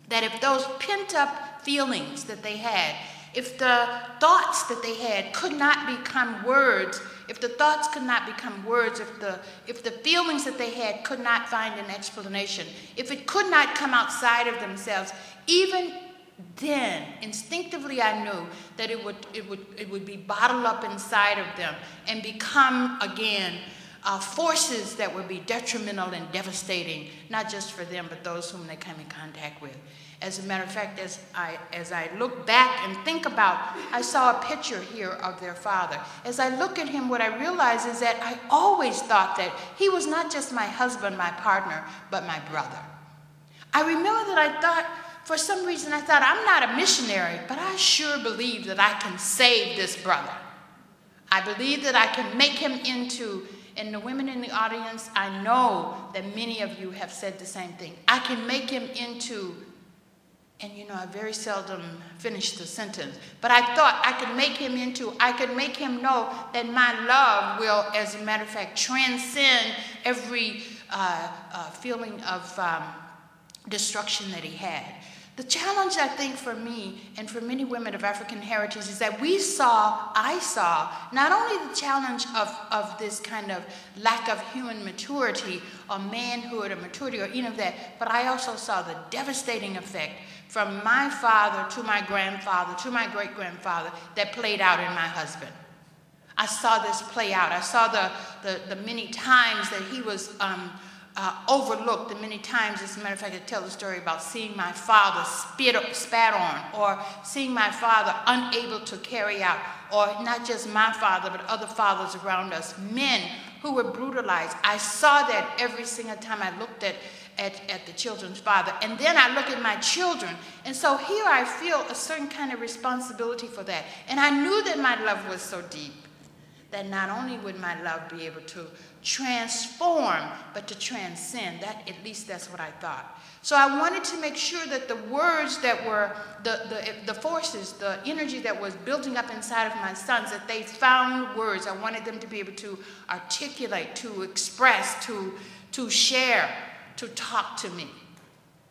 that if those pent-up feelings that they had, if the thoughts that they had could not become words, if the thoughts could not become words, if the feelings that they had could not find an explanation, if it could not come outside of themselves, even then, instinctively I knew that it would be bottled up inside of them and become, again, forces that would be detrimental and devastating, not just for them, but those whom they come in contact with. As a matter of fact, as I look back and think about, I saw a picture here of their father. As I look at him, what I realize is that I always thought that he was not just my husband, my partner, but my brother. I remember that I thought, for some reason, I thought, I'm not a missionary, but I sure believe that I can save this brother. I believe that I can make him into, and the women in the audience, I know that many of you have said the same thing. I can make him into, and I very seldom finish the sentence, but I thought I could make him into, I could make him know that my love will, as a matter of fact, transcend every feeling of destruction that he had. The challenge, I think, for me and for many women of African heritage is that I saw, not only the challenge of this kind of lack of human maturity or manhood or maturity or any of that, but I also saw the devastating effect from my father to my grandfather to my great-grandfather that played out in my husband. I saw this play out. I saw the many times that he was overlooked, the many times, as a matter of fact, I tell the story about seeing my father spat on, or seeing my father unable to carry out, or not just my father, but other fathers around us, men who were brutalized. I saw that every single time I looked at the children's father. And then I look at my children, and so here I feel a certain kind of responsibility for that. And I knew that my love was so deep that not only would my love be able to transform, but to transcend. That, at least that's what I thought. So I wanted to make sure that the words that were, the forces, the energy that was building up inside of my sons, that they found words. I wanted them to be able to articulate, to express, to share, to talk to me,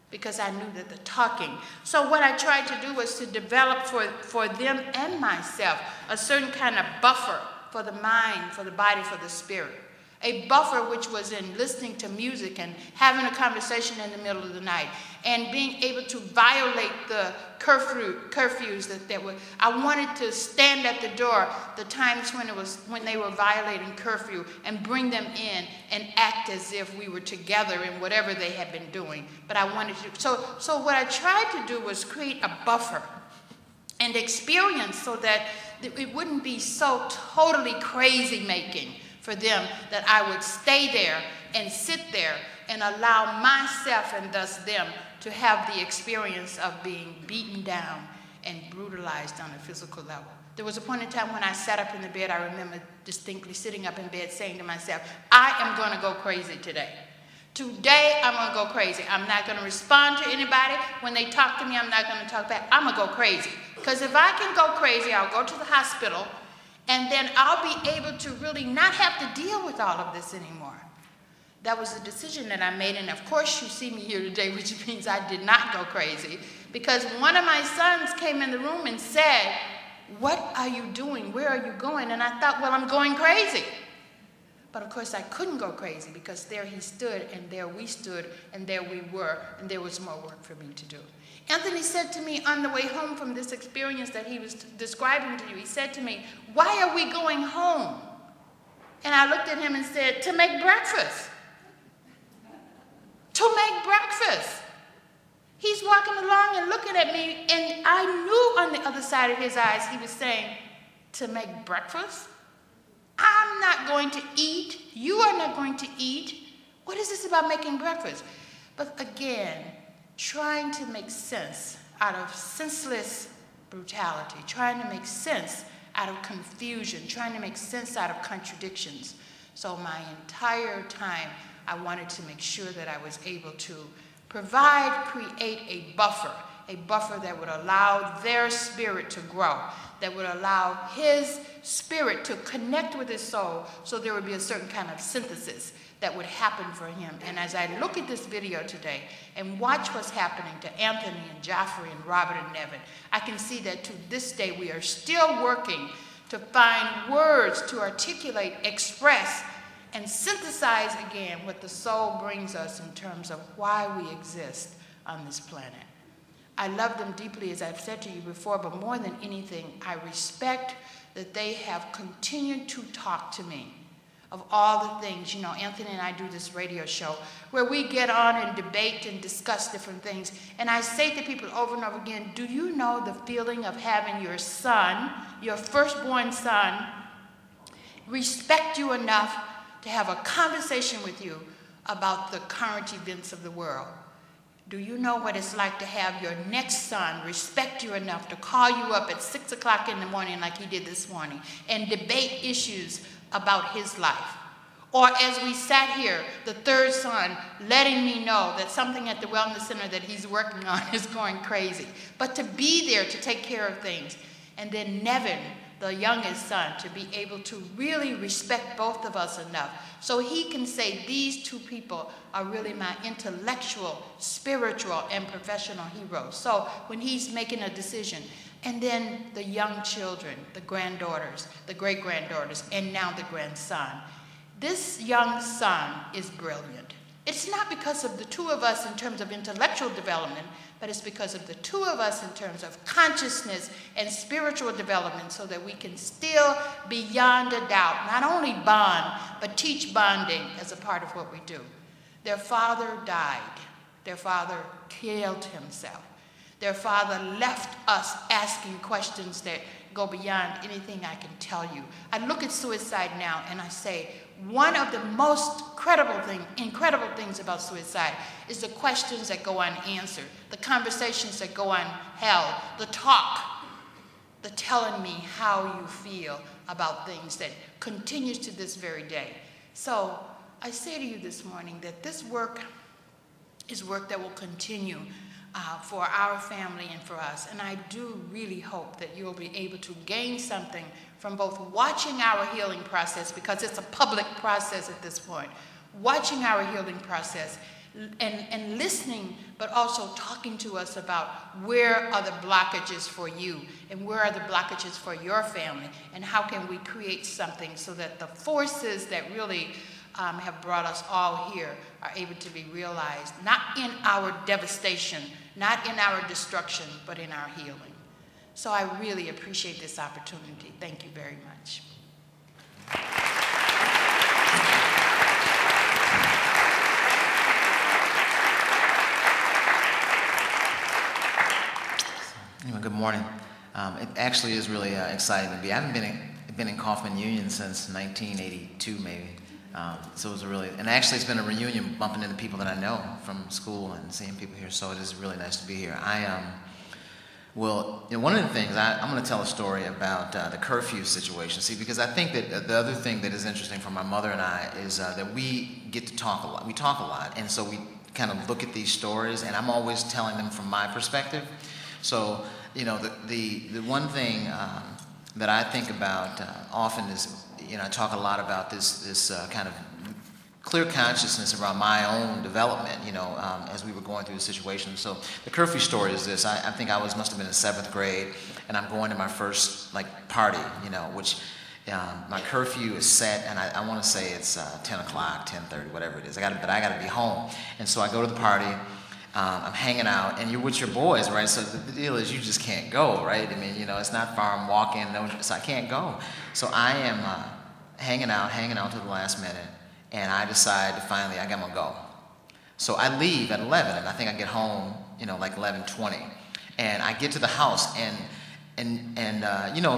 because I knew that the talking. So what I tried to do was to develop for them and myself a certain kind of buffer for the mind, for the body, for the spirit. A buffer which was in listening to music and having a conversation in the middle of the night and being able to violate the curfews that were. I wanted to stand at the door the times when they were violating curfew and bring them in and act as if we were together in whatever they had been doing. But I wanted to, so what I tried to do was create a buffer and experience so that it wouldn't be so totally crazy making for them, that I would stay there and sit there and allow myself and thus them to have the experience of being beaten down and brutalized on a physical level. There was a point in time when I sat up in the bed, I remember distinctly sitting up in bed saying to myself, I am going to go crazy today. Today, I'm going to go crazy. I'm not going to respond to anybody. When they talk to me, I'm not going to talk back. I'm going to go crazy. Because if I can go crazy, I'll go to the hospital, and then I'll be able to really not have to deal with all of this anymore. That was a decision that I made, and of course you see me here today, which means I did not go crazy, because one of my sons came in the room and said, what are you doing? Where are you going? And I thought, well, I'm going crazy. But of course I couldn't go crazy, because there he stood, and there we stood, and there we were, and there was more work for me to do. Anthony said to me on the way home from this experience that he was describing to you, he said to me, why are we going home? And I looked at him and said, to make breakfast. To make breakfast. He's walking along and looking at me, and I knew on the other side of his eyes he was saying, to make breakfast? I'm not going to eat. You are not going to eat. What is this about making breakfast? But again, trying to make sense out of senseless brutality, trying to make sense out of confusion, trying to make sense out of contradictions. So my entire time, I wanted to make sure that I was able to create a buffer that would allow their spirit to grow, that would allow his spirit to connect with his soul, so there would be a certain kind of synthesis that would happen for him. And as I look at this video today and watch what's happening to Anthony and Joffrey and Robert and Nevin, I can see that to this day we are still working to find words to articulate, express, and synthesize again what the soul brings us in terms of why we exist on this planet. I love them deeply, as I've said to you before, but more than anything, I respect that they have continued to talk to me of all the things. You know, Anthony and I do this radio show where we get on and debate and discuss different things. And I say to people over and over again, do you know the feeling of having your son, your firstborn son, respect you enough to have a conversation with you about the current events of the world? Do you know what it's like to have your next son respect you enough to call you up at 6 o'clock in the morning like he did this morning and debate issues about his life? Or as we sat here, the third son letting me know that something at the wellness center that he's working on is going crazy. But to be there to take care of things. And then Nevin the youngest son, to be able to really respect both of us enough so he can say these two people are really my intellectual, spiritual, and professional heroes. So when he's making a decision, and then the young children, the granddaughters, the great-granddaughters, and now the grandson. This young son is brilliant. It's not because of the two of us in terms of intellectual development, but it's because of the two of us in terms of consciousness and spiritual development, so that we can still, beyond a doubt, not only bond, but teach bonding as a part of what we do. Their father died. Their father killed himself. Their father left us asking questions that go beyond anything I can tell you. I look at suicide now and I say, one of the most incredible things about suicide is the questions that go unanswered, the conversations that go unheld, the talk, the telling me how you feel about things that continues to this very day. So I say to you this morning that this work is work that will continue for our family and for us. And I do really hope that you'll be able to gain something from both watching our healing process, because it's a public process at this point, watching our healing process and listening, but also talking to us about where are the blockages for you and where are the blockages for your family, and how can we create something so that the forces that really have brought us all here are able to be realized, not in our devastation, not in our destruction, but in our healing. So I really appreciate this opportunity. Thank you very much. Anyway, good morning. It actually is really exciting to be. I haven't been in Kaufman Union since 1982, maybe. So it was and actually it's been a reunion, bumping into people that I know from school and seeing people here. So it is really nice to be here. Well, one of the things, I'm going to tell a story about the curfew situation. See, because I think that the other thing that is interesting for my mother and I is that we get to talk a lot. We talk a lot, and so we kind of look at these stories, and I'm always telling them from my perspective. So, the one thing that I think about often is, I talk a lot about this kind of clear consciousness around my own development, as we were going through the situation. So the curfew story is this. I think I must have been in 7th grade, and I'm going to my first party, which my curfew is set, and I want to say it's 10 o'clock, 10:30, whatever it is. But I got to be home, and so I go to the party. I'm hanging out, and you're with your boys, right? So the deal is you just can't go, right? I mean, it's not far. I'm walking, so I can't go. So I am hanging out to the last minute. And I decide to finally, I'm gonna go. So I leave at 11, and I think I get home, like 11:20. And I get to the house, and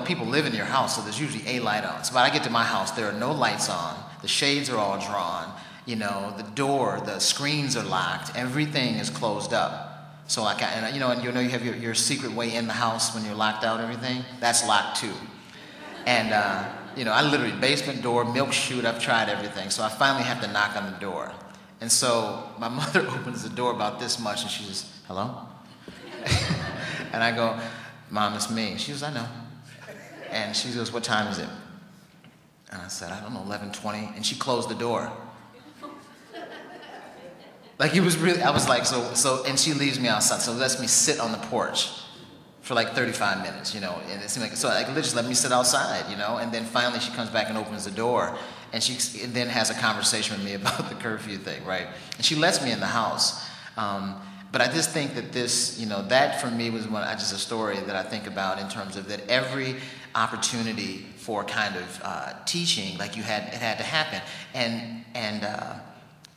people live in your house, so there's usually a light on. So when I get to my house, there are no lights on. The shades are all drawn. The door, the screens are locked. Everything is closed up. So you have your secret way in the house when you're locked out. Everything that's locked too. And I literally, basement door, milk chute, I've tried everything. So I finally have to knock on the door. And so my mother opens the door about this much, and she says, "Hello?" And I go, "Mom, it's me." She goes, "I know." And she goes, "What time is it?" And I said, "I don't know, 11:20. And she closed the door. It was really, I was like, so, and she leaves me outside, so lets me sit on the porch for 35 minutes, and it seemed like, so literally just let me sit outside, and then finally she comes back and opens the door, and she then has a conversation with me about the curfew thing, right? And she lets me in the house, but I just think that this, that for me was just a story that I think about in terms of that every opportunity for kind of teaching, it had to happen, and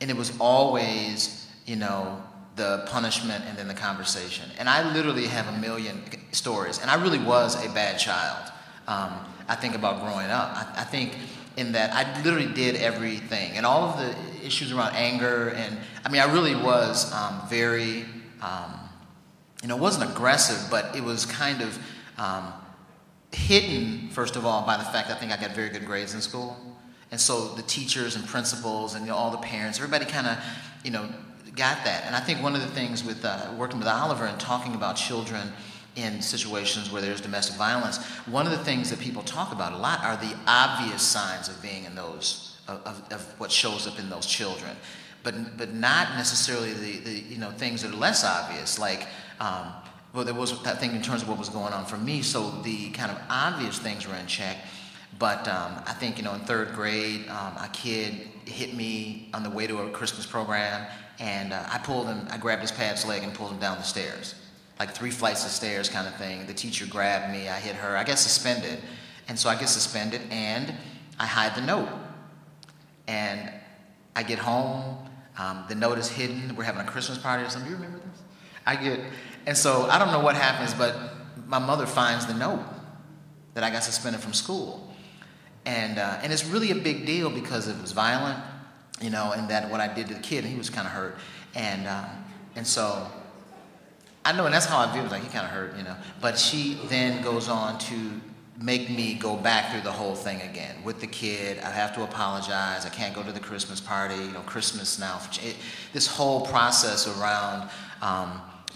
it was always, the punishment and then the conversation. And I literally have a million stories. And I really was a bad child. I think about growing up. I think in that I literally did everything. And all of the issues around anger, and I really was very, it wasn't aggressive, but it was kind of hidden, first of all, by the fact that I think I got very good grades in school. And so the teachers and principals and all the parents, everybody kind of, got that. And I think one of the things with working with Oliver and talking about children in situations where there's domestic violence, one of the things that people talk about a lot are the obvious signs of being in those, of what shows up in those children, but not necessarily the things that are less obvious, like, well, there was that thing in terms of what was going on for me, so the kind of obvious things were in check. But I think, in third grade, a kid hit me on the way to a Christmas program, and I grabbed his pad's leg and pulled him down the stairs, like 3 flights of stairs kind of thing. The teacher grabbed me, I hit her, I get suspended. And so I get suspended, and I hide the note. And I get home, the note is hidden, we're having a Christmas party or something. Do you remember this? And so I don't know what happens, but my mother finds the note that I got suspended from school. And it's really a big deal because it was violent, and that what I did to the kid, and he was kind of hurt. And so I know, and that's how I view it, like he kind of hurt, But she then goes on to make me go back through the whole thing again with the kid. I have to apologize. I can't go to the Christmas party, Christmas now. This whole process around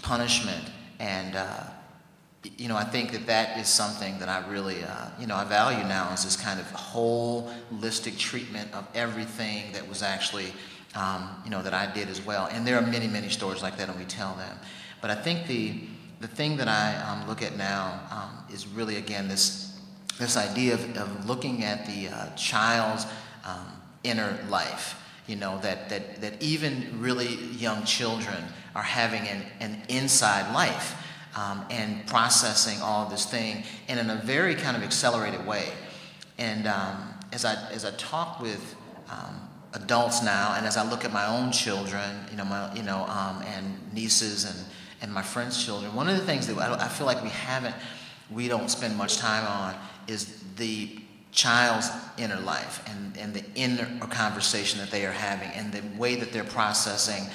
punishment, and I think that is something that I really, I value now, is this kind of holistic treatment of everything that was actually, that I did as well. And there are many, many stories like that, and we tell them. But I think the thing that I look at now is really, again, this idea of looking at the child's inner life. That even really young children are having an inside life. And processing all of this thing, and in a very kind of accelerated way. And as I talk with adults now, and as I look at my own children, and nieces and my friends' children, one of the things that I feel like we don't spend much time on is the child's inner life and the inner conversation that they are having, and the way that they're processing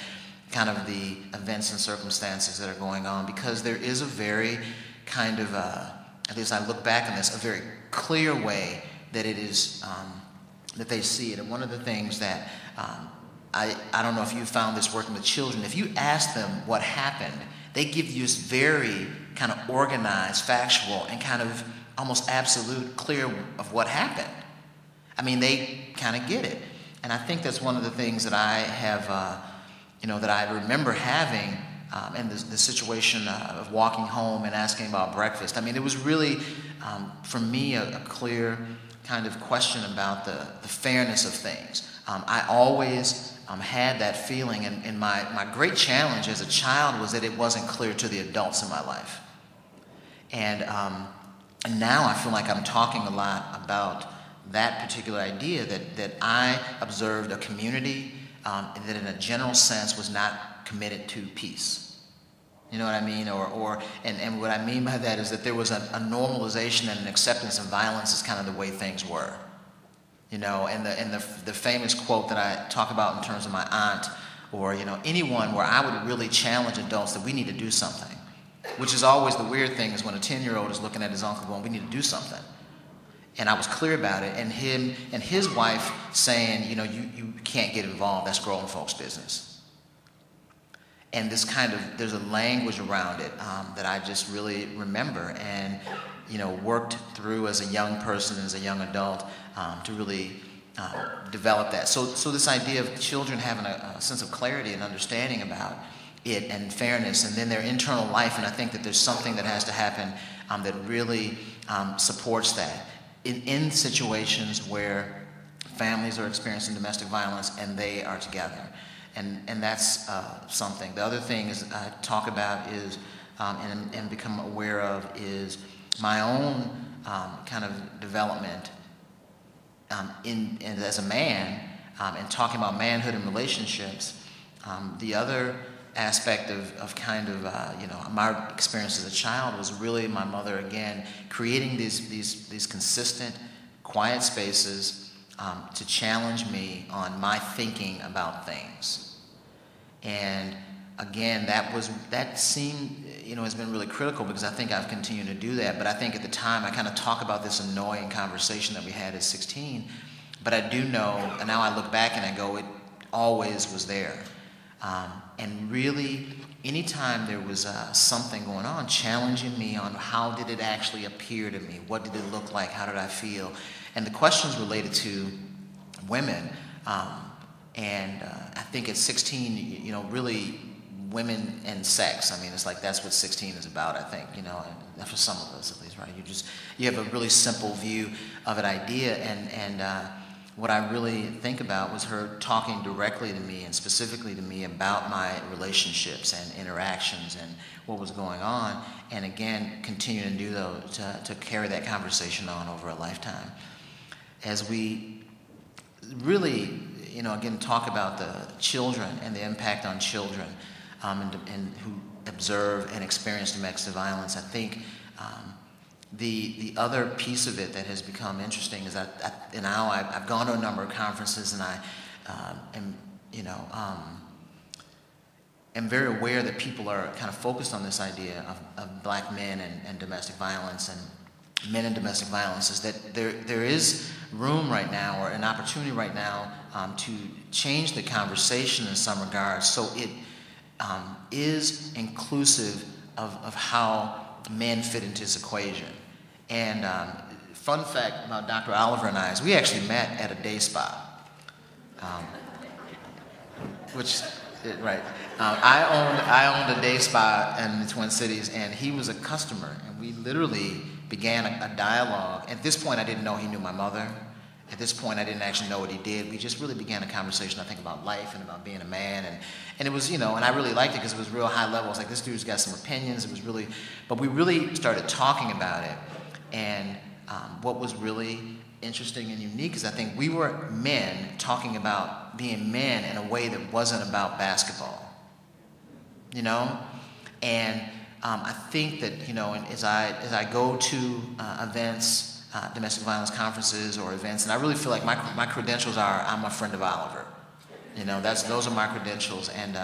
kind of the events and circumstances that are going on, because there is a very kind of, at least I look back on this, a very clear way that it is, that they see it. And one of the things that, I don't know if you found this working with children, if you ask them what happened, they give you this very kind of organized, factual, and kind of almost absolute clear of what happened. I mean, they kind of get it. And I think that's one of the things that I have, that I remember having in the situation of walking home and asking about breakfast. I mean, it was really, for me, a clear kind of question about the fairness of things. I always had that feeling, and my great challenge as a child was that it wasn't clear to the adults in my life. And now I feel like I'm talking a lot about that particular idea, that I observed a community that in a general sense was not committed to peace. You know what I mean? And what I mean by that is that there was a normalization and an acceptance of violence as kind of the way things were. And the famous quote that I talk about in terms of my aunt, or anyone, where I would really challenge adults that we need to do something. Which is always the weird thing, is when a 10-year-old is looking at his uncle going, we need to do something. And I was clear about it, and him and his wife saying, you can't get involved, that's grown folks' business. And this kind of, there's a language around it that I just really remember, and worked through as a young person, as a young adult, to really develop that. So this idea of children having a sense of clarity and understanding about it and fairness, and then their internal life, and I think that there's something that has to happen that really supports that. In situations where families are experiencing domestic violence and they are together. And that's something. The other thing is I talk about is, and become aware of, is my own kind of development as a man, and talking about manhood and relationships. The other aspect of kind of, my experience as a child was really my mother, again, creating these consistent, quiet spaces to challenge me on my thinking about things. And again, that seemed, has been really critical, because I think I've continued to do that. But I think at the time, I kind of talk about this annoying conversation that we had at 16. But I do know, and now I look back and I go, it always was there. And really, anytime there was something going on, challenging me on how did it actually appear to me, what did it look like, how did I feel, and the questions related to women. I think at 16, you know, really women and sex. I mean, it's like that's what 16 is about, I think, you know, and for some of us at least, right? You have a really simple view of an idea, and what I really think about was her talking directly to me and specifically to me about my relationships and interactions and what was going on, and again, continuing to do those, to carry that conversation on over a lifetime. As we really, you know, again, talk about the children and the impact on children, and who observe and experience domestic violence, I think the other piece of it that has become interesting is that now I've gone to a number of conferences, and I am very aware that people are kind of focused on this idea of black men and domestic violence and men and domestic violence, is that there is room right now, or an opportunity right now, to change the conversation in some regards, so it is inclusive of how men fit into this equation. And fun fact about Dr. Oliver and I is we actually met at a day spa, I owned a day spa in the Twin Cities, and he was a customer, and we literally began a dialogue. At this point, I didn't know he knew my mother. At this point, I didn't actually know what he did. We just really began a conversation, I think, about life and about being a man. And it was, you know, and I really liked it because it was real high level. I was like, this dude's got some opinions. It was really, but we really started talking about it. And what was really interesting and unique is I think we were men talking about being men in a way that wasn't about basketball, you know? And I think that, you know, as I go to events, domestic violence conferences or events, and I really feel like my credentials are I'm a friend of Oliver. You know, those are my credentials, and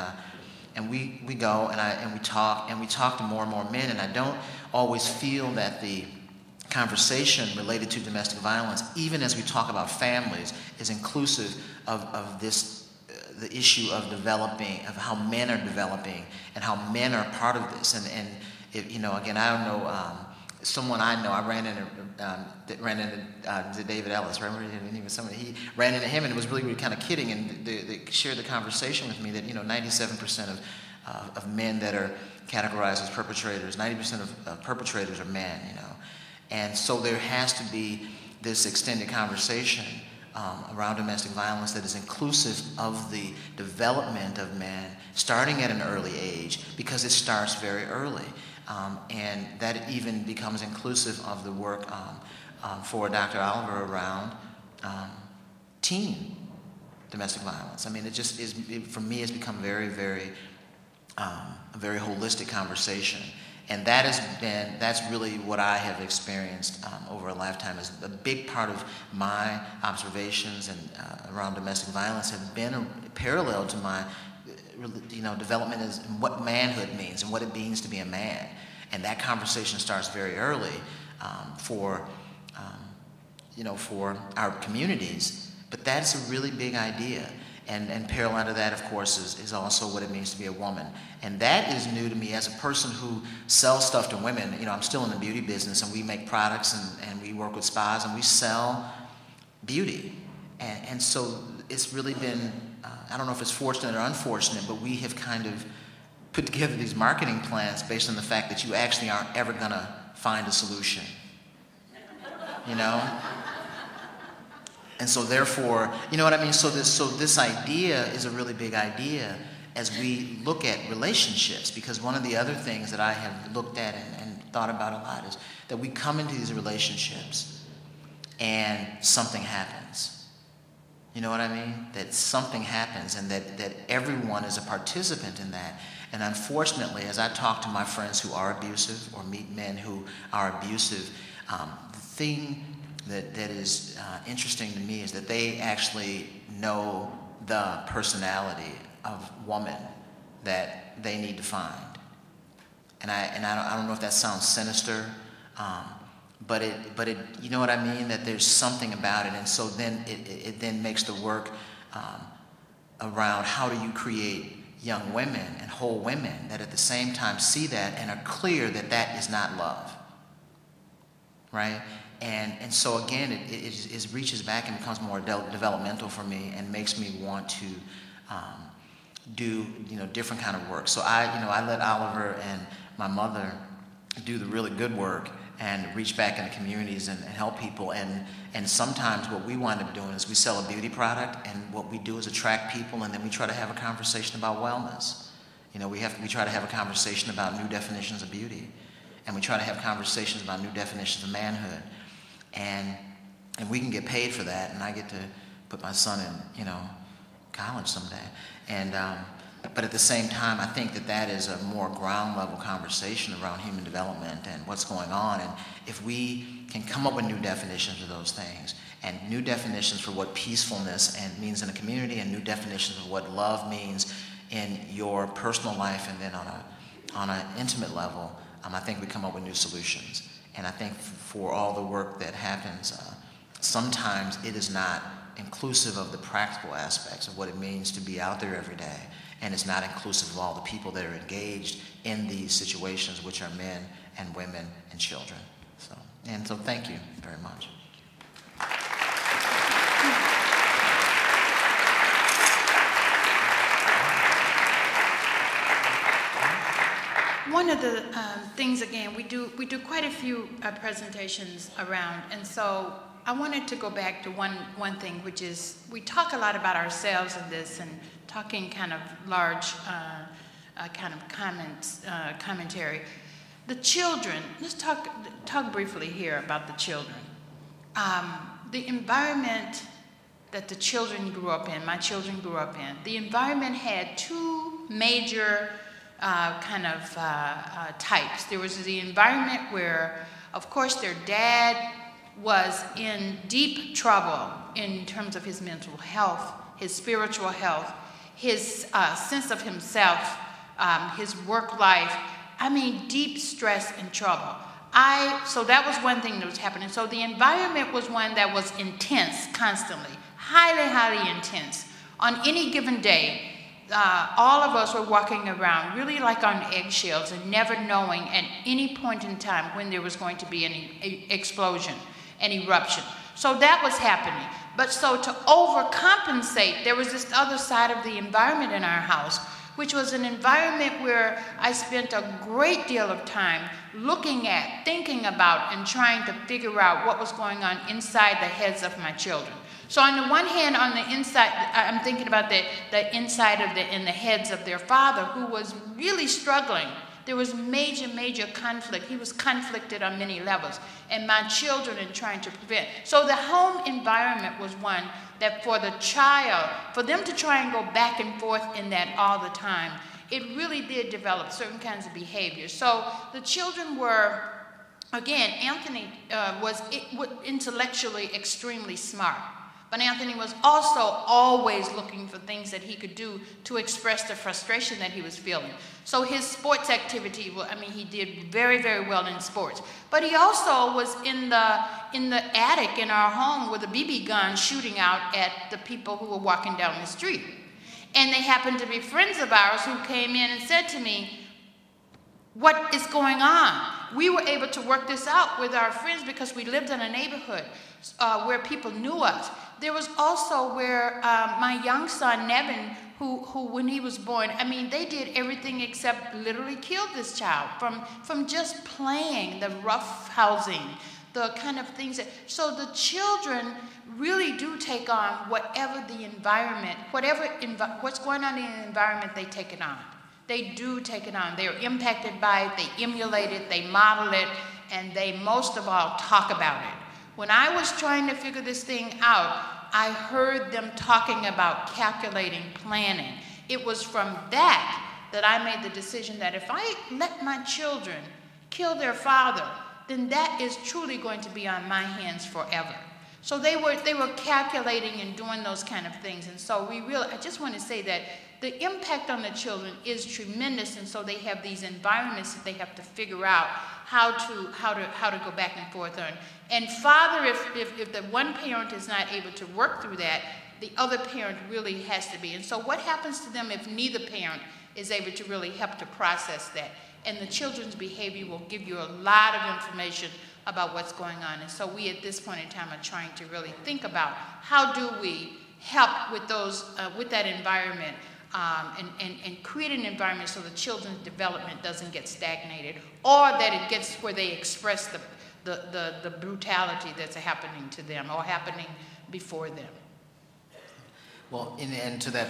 we go and we talk to more and more men, and I don't always feel that the conversation related to domestic violence, even as we talk about families, is inclusive of this the issue of developing, of how men are developing and how men are part of this, and it, you know, again, I don't know. Someone I know, I ran into David Ellis, right? He ran into him, and it was really kind of kidding, and they shared the conversation with me that, you know, 97% of men that are categorized as perpetrators, 90% of perpetrators are men, you know. And so there has to be this extended conversation around domestic violence that is inclusive of the development of men starting at an early age, because it starts very early. And that even becomes inclusive of the work for Dr. Oliver around teen domestic violence. I mean, it just is, for me, it's become very, very, a very holistic conversation. And that's really what I have experienced over a lifetime. Is a big part of my observations and around domestic violence have been parallel to my, you know, development is what manhood means and what it means to be a man. And that conversation starts very early you know, for our communities. But that's a really big idea. And parallel to that, of course, is also what it means to be a woman. And that is new to me as a person who sells stuff to women. You know, I'm still in the beauty business, and we make products, and we work with spas, and we sell beauty. And so it's really been, I don't know if it's fortunate or unfortunate, but we have kind of put together these marketing plans based on the fact that you actually aren't ever going to find a solution, you know? And so therefore, you know what I mean? So this idea is a really big idea as we look at relationships, because one of the other things that I have looked at and thought about a lot is that we come into these relationships and something happens. You know what I mean? That something happens, and that everyone is a participant in that. And unfortunately, as I talk to my friends who are abusive or meet men who are abusive, the thing that is interesting to me is that they actually know the personality of woman that they need to find. And I don't know if that sounds sinister, but it you know what I mean? That there's something about it, and so then it then makes the work around how do you create young women and whole women that at the same time see that and are clear that that is not love, right? And so again, it reaches back and becomes more developmental for me and makes me want to do different kind of work. So I let Oliver and my mother do the really good work and reach back into communities and help people. And sometimes what we wind up doing is we sell a beauty product, and what we do is attract people, and then we try to have a conversation about wellness. We try to have a conversation about new definitions of beauty, and we try to have conversations about new definitions of manhood, and we can get paid for that, and I get to put my son in college someday. And but at the same time, I think that is a more ground level conversation around human development and what's going on. And if we can come up with new definitions of those things, and new definitions for what peacefulness means in a community, and new definitions of what love means in your personal life, and then on an intimate level, I think we come up with new solutions. And I think for all the work that happens, sometimes it is not inclusive of the practical aspects of what it means to be out there every day. And it's not inclusive of all the people that are engaged in these situations, which are men and women and children. So thank you very much. One of the things, again, we do quite a few presentations around, and so I wanted to go back to one thing, which is we talk a lot about ourselves in this, and talking kind of large kind of commentary. The children, let's talk briefly here about the children. The environment that the children grew up in, my children grew up in, the environment had two major types. There was the environment where, of course, their dad was in deep trouble in terms of his mental health, his spiritual health, his sense of himself, his work life. I mean, deep stress and trouble. So that was one thing that was happening. So the environment was one that was intense constantly, highly, highly intense. On any given day, all of us were walking around really like on eggshells and never knowing at any point in time when there was going to be any explosion, an eruption. So that was happening. But so to overcompensate, there was this other side of the environment in our house, which was an environment where I spent a great deal of time looking at, thinking about, and trying to figure out what was going on inside the heads of my children. So on the one hand, on the inside, I'm thinking about the inside of in the heads of their father, who was really struggling. There was major, major conflict. He was conflicted on many levels. And my children in trying to prevent. So the home environment was one that for the child, for them to try and go back and forth in that all the time, it really did develop certain kinds of behaviors. So the children were, again, Anthony was intellectually extremely smart. But Anthony was also always looking for things that he could do to express the frustration that he was feeling. So his sports activity, I mean, he did very, very well in sports. But he also was in the attic in our home with a BB gun shooting out at the people who were walking down the street. And they happened to be friends of ours who came in and said to me, "What is going on?" We were able to work this out with our friends because we lived in a neighborhood where people knew us. There was also where my young son, Nevin, who when he was born, I mean, they did everything except literally kill this child from just playing, the rough housing, the kind of things that, so the children really do take on whatever the environment, what's going on in the environment, they take it on. They do take it on. They're impacted by it, they emulate it, they model it, and they most of all talk about it. When I was trying to figure this thing out, I heard them talking about calculating, planning. It was from that I made the decision that if I let my children kill their father, then that is truly going to be on my hands forever. So they were calculating and doing those kind of things. And so I just want to say that the impact on the children is tremendous, and so they have these environments that they have to figure out how to go back and forth on. And father, if the one parent is not able to work through that, the other parent really has to be. And so what happens to them if neither parent is able to really help to process that? And the children's behavior will give you a lot of information about what's going on. And so we at this point in time are trying to really think about how do we help with those, with that environment, and create an environment so the children's development doesn't get stagnated, or that it gets where they express the brutality that's happening to them or happening before them. Well, and to that,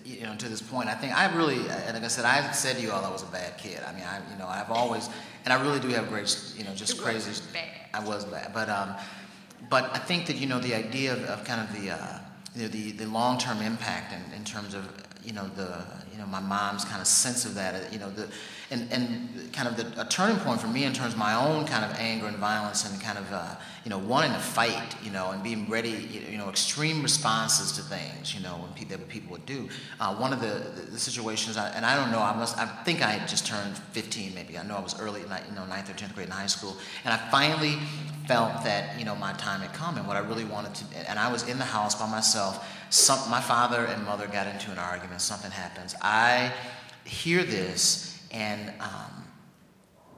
you know, to this point, I think I really, and like I said, I said to you all I was a bad kid. I mean, you know, I've always, and I really do have great, you know, just crazy. Bad. I was bad, but I think that, you know, the idea of kind of the long-term impact in terms of, you know, my mom's kind of sense of that, you know, and kind of a turning point for me in terms of my own kind of anger and violence and kind of, you know, wanting to fight, you know, and being ready, you know, extreme responses to things, you know, when that people would do. One of the situations, and I don't know, I think I had just turned 15 maybe. I know I was early, you know, 9th or 10th grade in high school, and I finally felt that, you know, my time had come, and what I really wanted to, and I was in the house by myself. My father and mother got into an argument, something happens. I hear this, and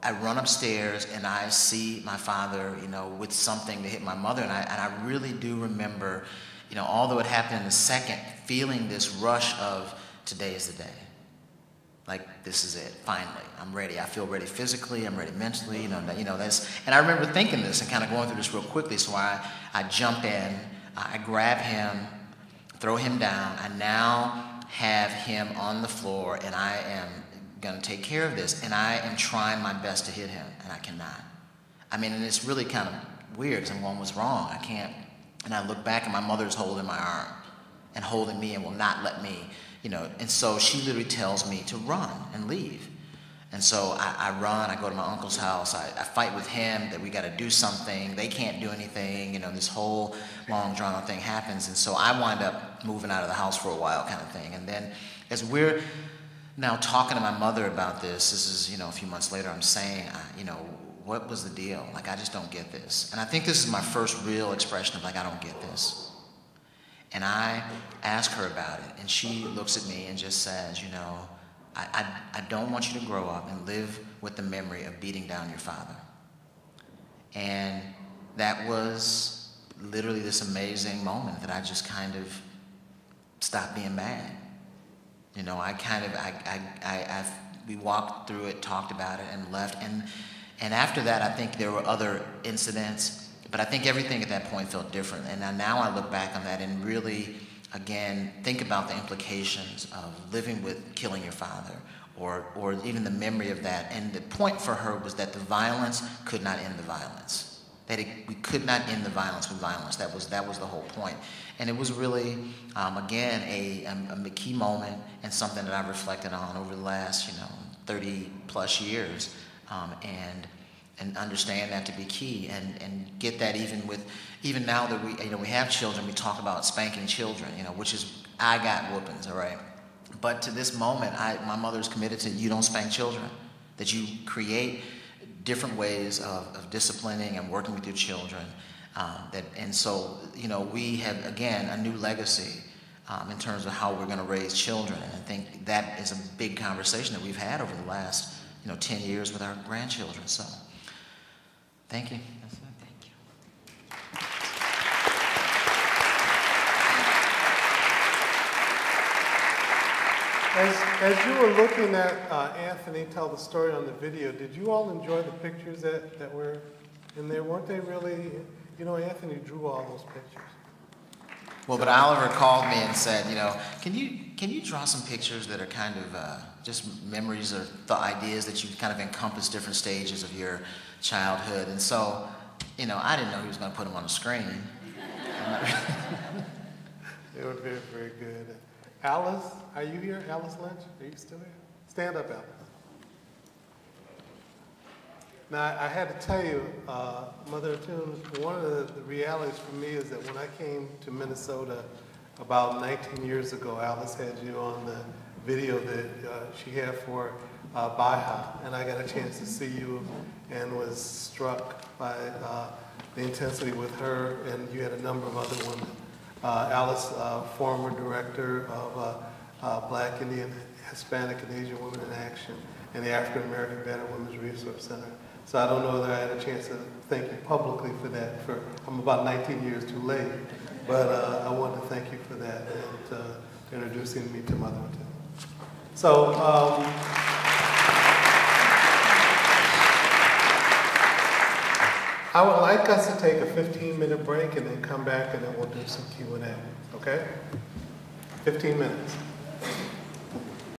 I run upstairs, and I see my father, you know, with something to hit my mother, and I really do remember, you know, although it happened in a second, feeling this rush of, today is the day. Like, this is it, finally, I'm ready. I feel ready physically, I'm ready mentally, you know, that's, and I remember thinking this and kind of going through this real quickly, so I jump in, I grab him, throw him down. I now have him on the floor, and I am going to take care of this, and I am trying my best to hit him, and I cannot. I mean, and it's really kind of weird, because I'm going, what's wrong? I can't. And I look back, and my mother's holding my arm and holding me and will not let me, you know. And so she literally tells me to run and leave. And so I run, I go to my uncle's house, I fight with him that we got to do something, they can't do anything, you know, this whole long drawn out thing happens, and so I wind up moving out of the house for a while kind of thing. And then as we're now talking to my mother about this is, you know, a few months later, I'm saying, you know, what was the deal? Like, I just don't get this. And I think this is my first real expression of, like, I don't get this. And I ask her about it, and she looks at me and just says, you know, I don't want you to grow up and live with the memory of beating down your father. And that was literally this amazing moment that I just kind of stopped being mad. You know, we walked through it, talked about it, and left. And after that, I think there were other incidents, but I think everything at that point felt different. And now I look back on that and really, again, think about the implications of living with killing your father, or even the memory of that. And the point for her was that the violence could not end the violence. We could not end the violence with violence. That was the whole point. And it was really, again, a key moment and something that I've reflected on over the last, 30 plus years, and understand that to be key, and get that even now that we have children, we talk about spanking children, which is, I got whoopings, all right? But to this moment, my mother's committed to, you don't spank children, that you create different ways of disciplining and working with your children. And so, we have, again, a new legacy in terms of how we're going to raise children. And I think that is a big conversation that we've had over the last, 10 years with our grandchildren. So, thank you. That's it. Thank you. As you were looking at Anthony tell the story on the video, did you all enjoy the pictures that were in there? Weren't they really, Anthony drew all those pictures. Well, but Oliver called me and said, can you draw some pictures that are kind of just memories or the ideas that you kind of encompass different stages of your childhood? And so, I didn't know he was going to put them on the screen. They were very, very good. Alice, are you here? Alice Lynch, are you still here? Stand up, Alice. Now, I had to tell you, Mother Atum, one of the realities for me is that when I came to Minnesota about 19 years ago, Alice had you on the video that she had for Baja, and I got a chance to see you and was struck by the intensity with her, and you had a number of other women. Alice, former director of Black, Indian, Hispanic, and Asian Women in Action, and the African American Battered Women's Resource Center. So I don't know whether I had a chance to thank you publicly for that. I'm about 19 years too late, but I wanted to thank you for that and introducing me to Mother Atum. So I would like us to take a 15-minute break and then come back and then we'll do some Q&A, okay? 15 minutes.